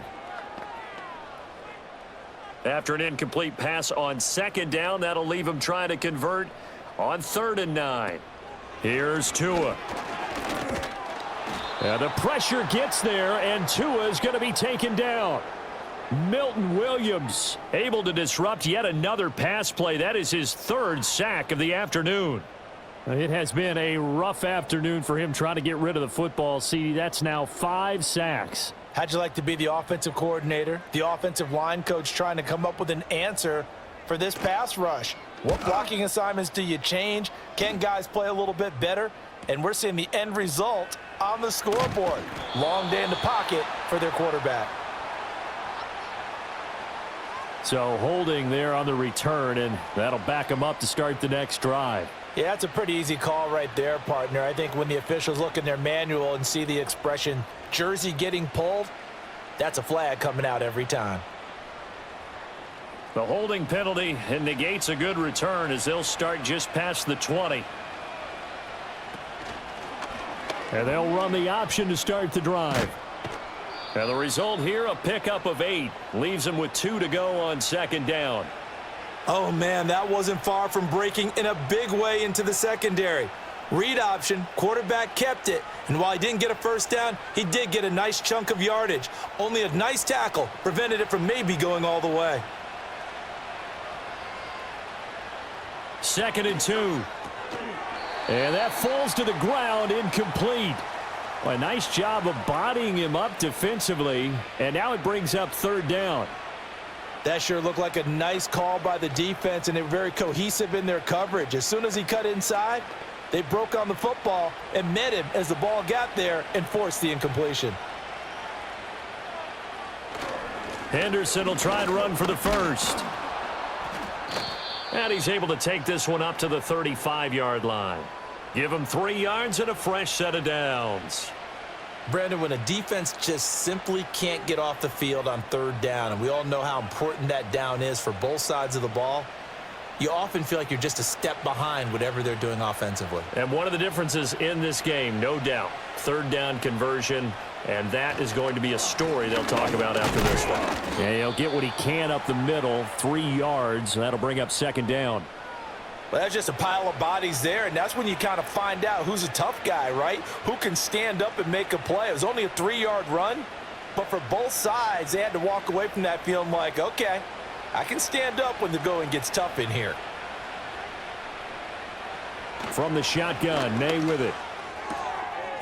After an incomplete pass on 2nd down, that'll leave him trying to convert on 3rd and 9. Here's Tua. And the pressure gets there, and Tua is going to be taken down. Milton Williams able to disrupt yet another pass play. That is his 3rd sack of the afternoon. It has been a rough afternoon for him trying to get rid of the football. See, that's now 5 sacks. How'd you like to be the offensive coordinator, the offensive line coach trying to come up with an answer for this pass rush? What blocking assignments do you change? Can guys play a little bit better? And we're seeing the end result on the scoreboard. Long day in the pocket for their quarterback. So holding there on the return, and that'll back them up to start the next drive. Yeah, that's a pretty easy call right there, partner. I think when the officials look in their manual and see the expression jersey getting pulled, that's a flag coming out every time. The holding penalty and negates a good return as they'll start just past the 20. And they'll run the option to start the drive. And the result here, a pickup of 8. Leaves them with 2 to go on 2nd down. Oh, man, that wasn't far from breaking in a big way into the secondary. Read option, quarterback kept it, and while he didn't get a 1st down, he did get a nice chunk of yardage. Only a nice tackle prevented it from maybe going all the way. 2nd and 2. And that falls to the ground, incomplete. A nice job of bodying him up defensively, and now it brings up 3rd down. That sure looked like a nice call by the defense, and they were very cohesive in their coverage. As soon as he cut inside, they broke on the football and met him as the ball got there and forced the incompletion. Henderson will try and run for the first. And he's able to take this one up to the 35-yard line. Give him 3 yards and a fresh set of downs. Brandon, when a defense just simply can't get off the field on 3rd down, and we all know how important that down is for both sides of the ball, you often feel like you're just a step behind whatever they're doing offensively. And one of the differences in this game, no doubt, 3rd down conversion, and that is going to be a story they'll talk about after this one. Yeah, he'll get what he can up the middle, 3 yards. That'll bring up 2nd down. Well, that's just a pile of bodies there, and that's when you kind of find out who's a tough guy, right? Who can stand up and make a play. It was only a 3-yard run, but for both sides, they had to walk away from that feeling like, okay, I can stand up when the going gets tough in here. From the shotgun, May with it.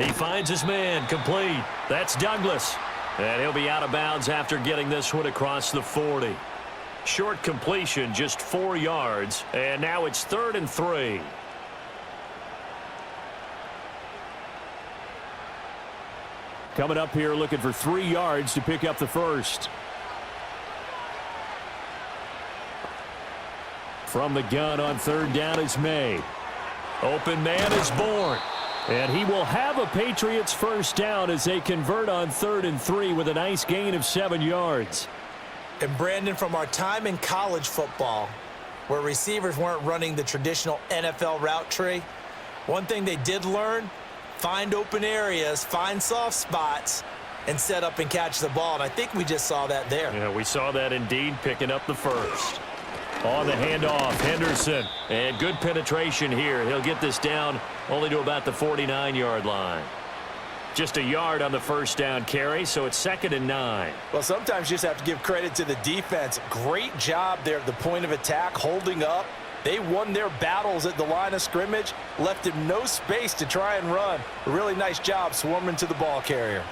He finds his man, complete. That's Douglas. And he'll be out of bounds after getting this one across the 40. Short completion, just 4 yards. And now it's 3rd and 3. Coming up here looking for 3 yards to pick up the first. From the gun on 3rd down is May. Open man is Bourne. And he will have a Patriots first down as they convert on 3rd and 3 with a nice gain of 7 yards. And Brandon, from our time in college football, where receivers weren't running the traditional NFL route tree, one thing they did learn, find open areas, find soft spots, and set up and catch the ball. And I think we just saw that there. Yeah, we saw that indeed, picking up the first. On the handoff, Henderson. And good penetration here. He'll get this down only to about the 49-yard line. Just a yard on the first down carry, so it's 2nd and 9. Well, sometimes you just have to give credit to the defense. Great job there at the point of attack, holding up. They won their battles at the line of scrimmage, left him no space to try and run. A really nice job swarming to the ball carrier.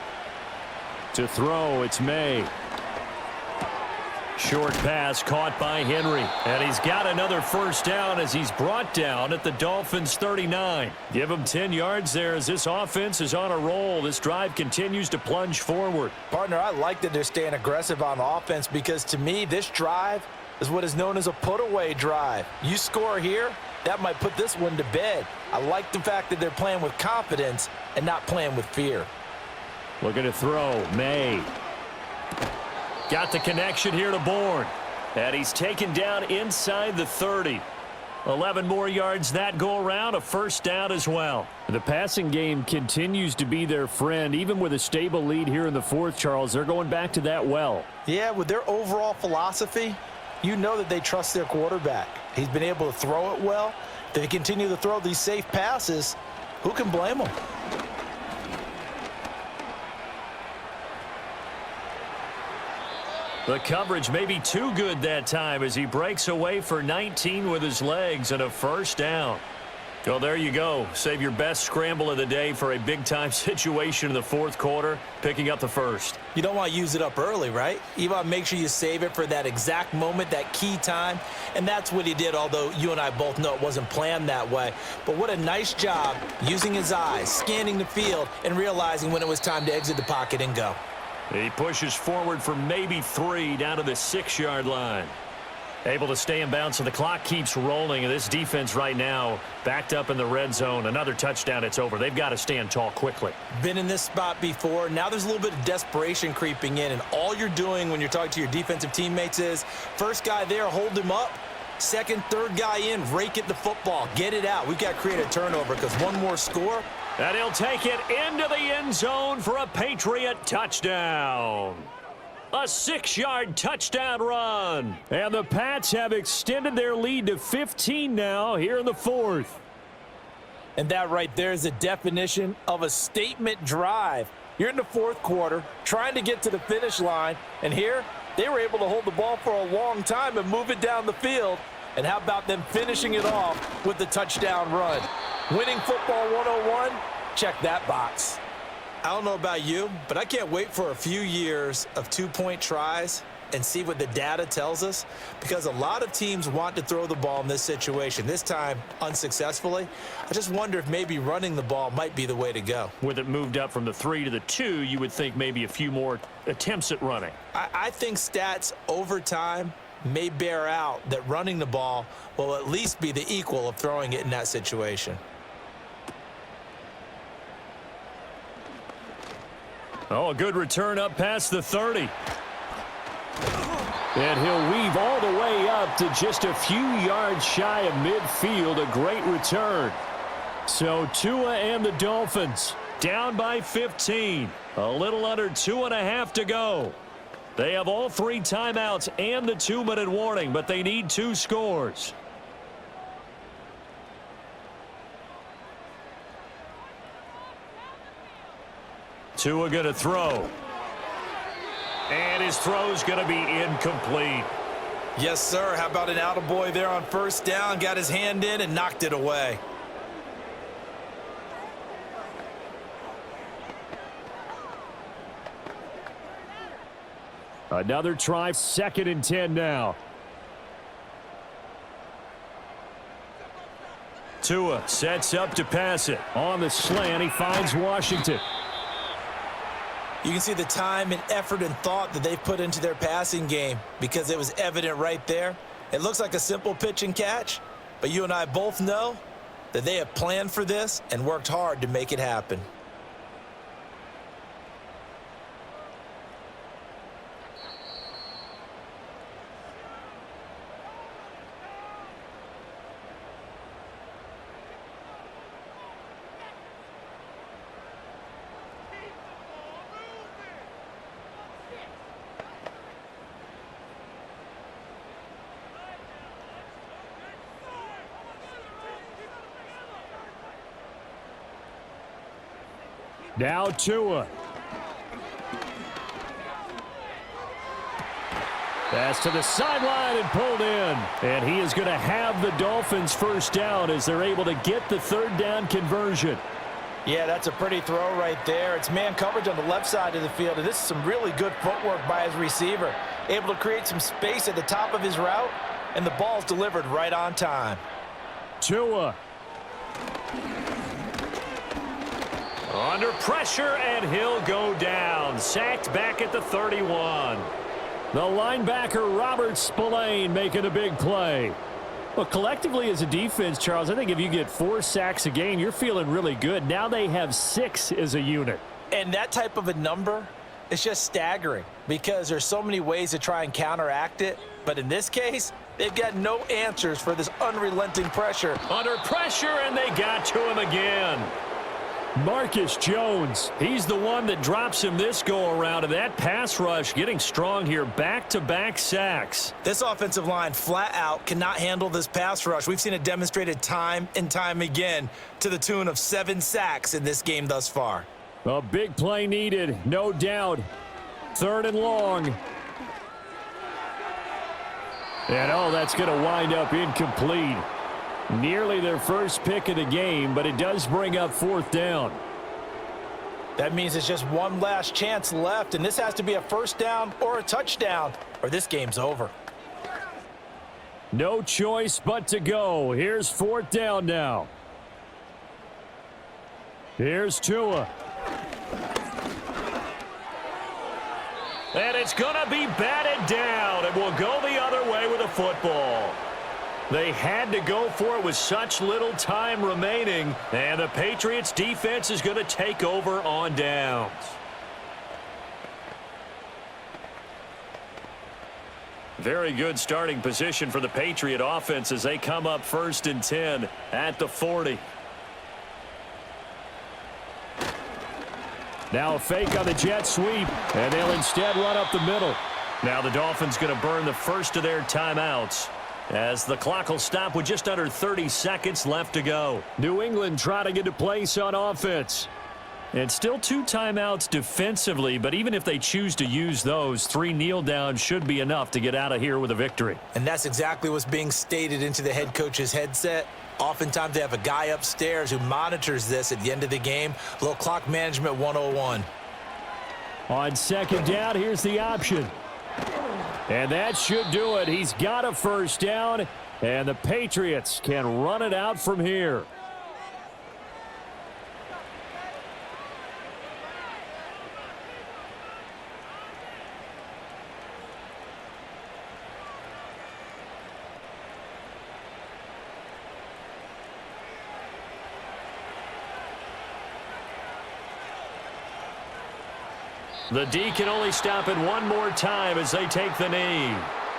To throw, it's May. Short pass caught by Henry. And he's got another first down as he's brought down at the Dolphins 39. Give him 10 yards there as this offense is on a roll. This drive continues to plunge forward. Partner, I like that they're staying aggressive on offense because to me, this drive is what is known as a put-away drive. You score here, that might put this one to bed. I like the fact that they're playing with confidence and not playing with fear. Looking to throw, May. Got the connection here to Bourne. And he's taken down inside the 30. 11 more yards that go around, a first down as well. The passing game continues to be their friend. Even with a stable lead here in the 4th, Charles, they're going back to that well. Yeah, with their overall philosophy, you know that they trust their quarterback. He's been able to throw it well. If they continue to throw these safe passes, who can blame them? The coverage may be too good that time as he breaks away for 19 with his legs and a first down. Well, there you go. Save your best scramble of the day for a big-time situation in the 4th quarter, picking up the first. You don't want to use it up early, right? You want to make sure you save it for that exact moment, that key time. And that's what he did, although you and I both know it wasn't planned that way. But what a nice job using his eyes, scanning the field, and realizing when it was time to exit the pocket and go. He pushes forward for maybe 3 down to the 6-yard line. Able to stay in bounds, so the clock keeps rolling. And this defense right now backed up in the red zone. Another touchdown, it's over. They've got to stand tall quickly. Been in this spot before. Now there's a little bit of desperation creeping in. And all you're doing when you're talking to your defensive teammates is, first guy there, hold him up. Second, third guy in, rake at the football. Get it out. We've got to create a turnover because one more score. And he'll take it into the end zone for a Patriot touchdown. A 6-yard touchdown run. And the Pats have extended their lead to 15 now here in the 4th. And that right there is the definition of a statement drive. You're in the 4th quarter, trying to get to the finish line, and here they were able to hold the ball for a long time and move it down the field. And how about them finishing it off with the touchdown run? Winning football 101, check that box. I don't know about you, but I can't wait for a few years of 2-point tries and see what the data tells us? Because a lot of teams want to throw the ball in this situation, this time unsuccessfully. I just wonder if maybe running the ball might be the way to go. With it moved up from the 3 to the 2, you would think maybe a few more attempts at running. I think stats over time may bear out that running the ball will at least be the equal of throwing it in that situation. Oh, a good return up past the 30. And he'll weave all the way up to just a few yards shy of midfield. A great return. So Tua and the Dolphins down by 15. A little under 2.5 to go. They have all 3 timeouts and the 2-minute warning, but they need 2 scores. Tua going to throw. And his throw's going to be incomplete. Yes, sir. How about an attaboy there on first down? Got his hand in and knocked it away. Another try, 2nd and 10 now. Tua sets up to pass it. On the slant, he finds Washington. You can see the time and effort and thought that they've put into their passing game because it was evident right there. It looks like a simple pitch and catch, but you and I both know that they have planned for this and worked hard to make it happen. Now Tua. Pass to the sideline and pulled in. And he is going to have the Dolphins first down as they're able to get the 3rd down conversion. Yeah, that's a pretty throw right there. It's man coverage on the left side of the field, and this is some really good footwork by his receiver. Able to create some space at the top of his route, and the ball's delivered right on time. Tua. Under pressure, and he'll go down. Sacked back at the 31. The linebacker, Robert Spillane, making a big play. Well, collectively as a defense, Charles, I think if you get 4 sacks a game, you're feeling really good. Now they have 6 as a unit. And that type of a number is just staggering because there's so many ways to try and counteract it. But in this case, they've got no answers for this unrelenting pressure. Under pressure, and they got to him again. Marcus Jones, he's the one that drops him this go-around, and that pass rush getting strong here, back-to-back sacks. This offensive line flat out cannot handle this pass rush. We've seen it demonstrated time and time again to the tune of 7 sacks in this game thus far. A big play needed, no doubt. 3rd and long. And oh, that's going to wind up incomplete. Nearly their first pick of the game, but it does bring up 4th down. That means it's just one last chance left, and this has to be a first down or a touchdown, or this game's over. No choice but to go. Here's 4th down now. Here's Tua. And it's going to be batted down. It will go the other way with a football. They had to go for it with such little time remaining, and the Patriots defense is going to take over on downs. Very good starting position for the Patriot offense as they come up 1st and 10 at the 40. Now a fake on the jet sweep, and they'll instead run up the middle. Now the Dolphins going to burn the first of their timeouts, as the clock will stop with just under 30 seconds left to go. New England trying to get a place on offense. And still 2 timeouts defensively, but even if they choose to use those, 3 kneel downs should be enough to get out of here with a victory. And that's exactly what's being stated into the head coach's headset. Oftentimes they have a guy upstairs who monitors this at the end of the game. A little clock management 101. On 2nd down, here's the option. And that should do it. He's got a first down, and the Patriots can run it out from here. The D can only stop it one more time as they take the knee.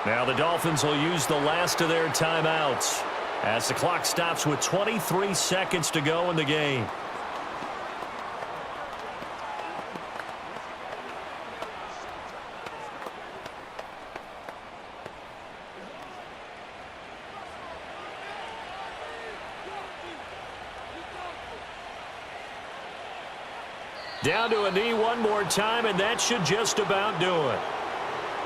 Now the Dolphins will use the last of their timeouts as the clock stops with 23 seconds to go in the game. Down to a knee one more time, and that should just about do it.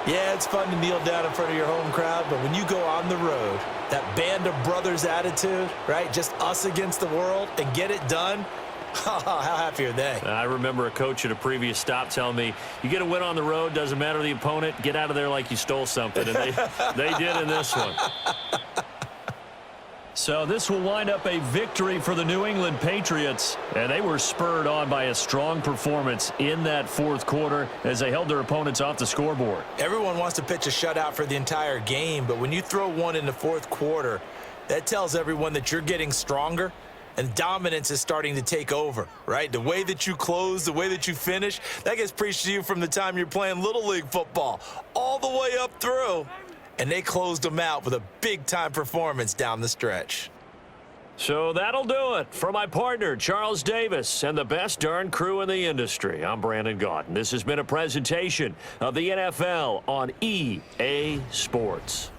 Yeah, it's fun to kneel down in front of your home crowd, but when you go on the road, that band of brothers attitude, right, just us against the world, and get it done, how happy are they? I remember a coach at a previous stop telling me, you get a win on the road, doesn't matter the opponent, get out of there like you stole something, and they did in this one. So this will wind up a victory for the New England Patriots, and they were spurred on by a strong performance in that fourth quarter as they held their opponents off the scoreboard. Everyone wants to pitch a shutout for the entire game, but when you throw one in the fourth quarter, that tells everyone that you're getting stronger and dominance is starting to take over, right? The way that you close, the way that you finish, that gets preached to you from the time you're playing Little League football all the way up through. And they closed them out with a big-time performance down the stretch. So that'll do it for my partner, Charles Davis, and the best darn crew in the industry. I'm Brandon Gaudin. This has been a presentation of the NFL on EA Sports.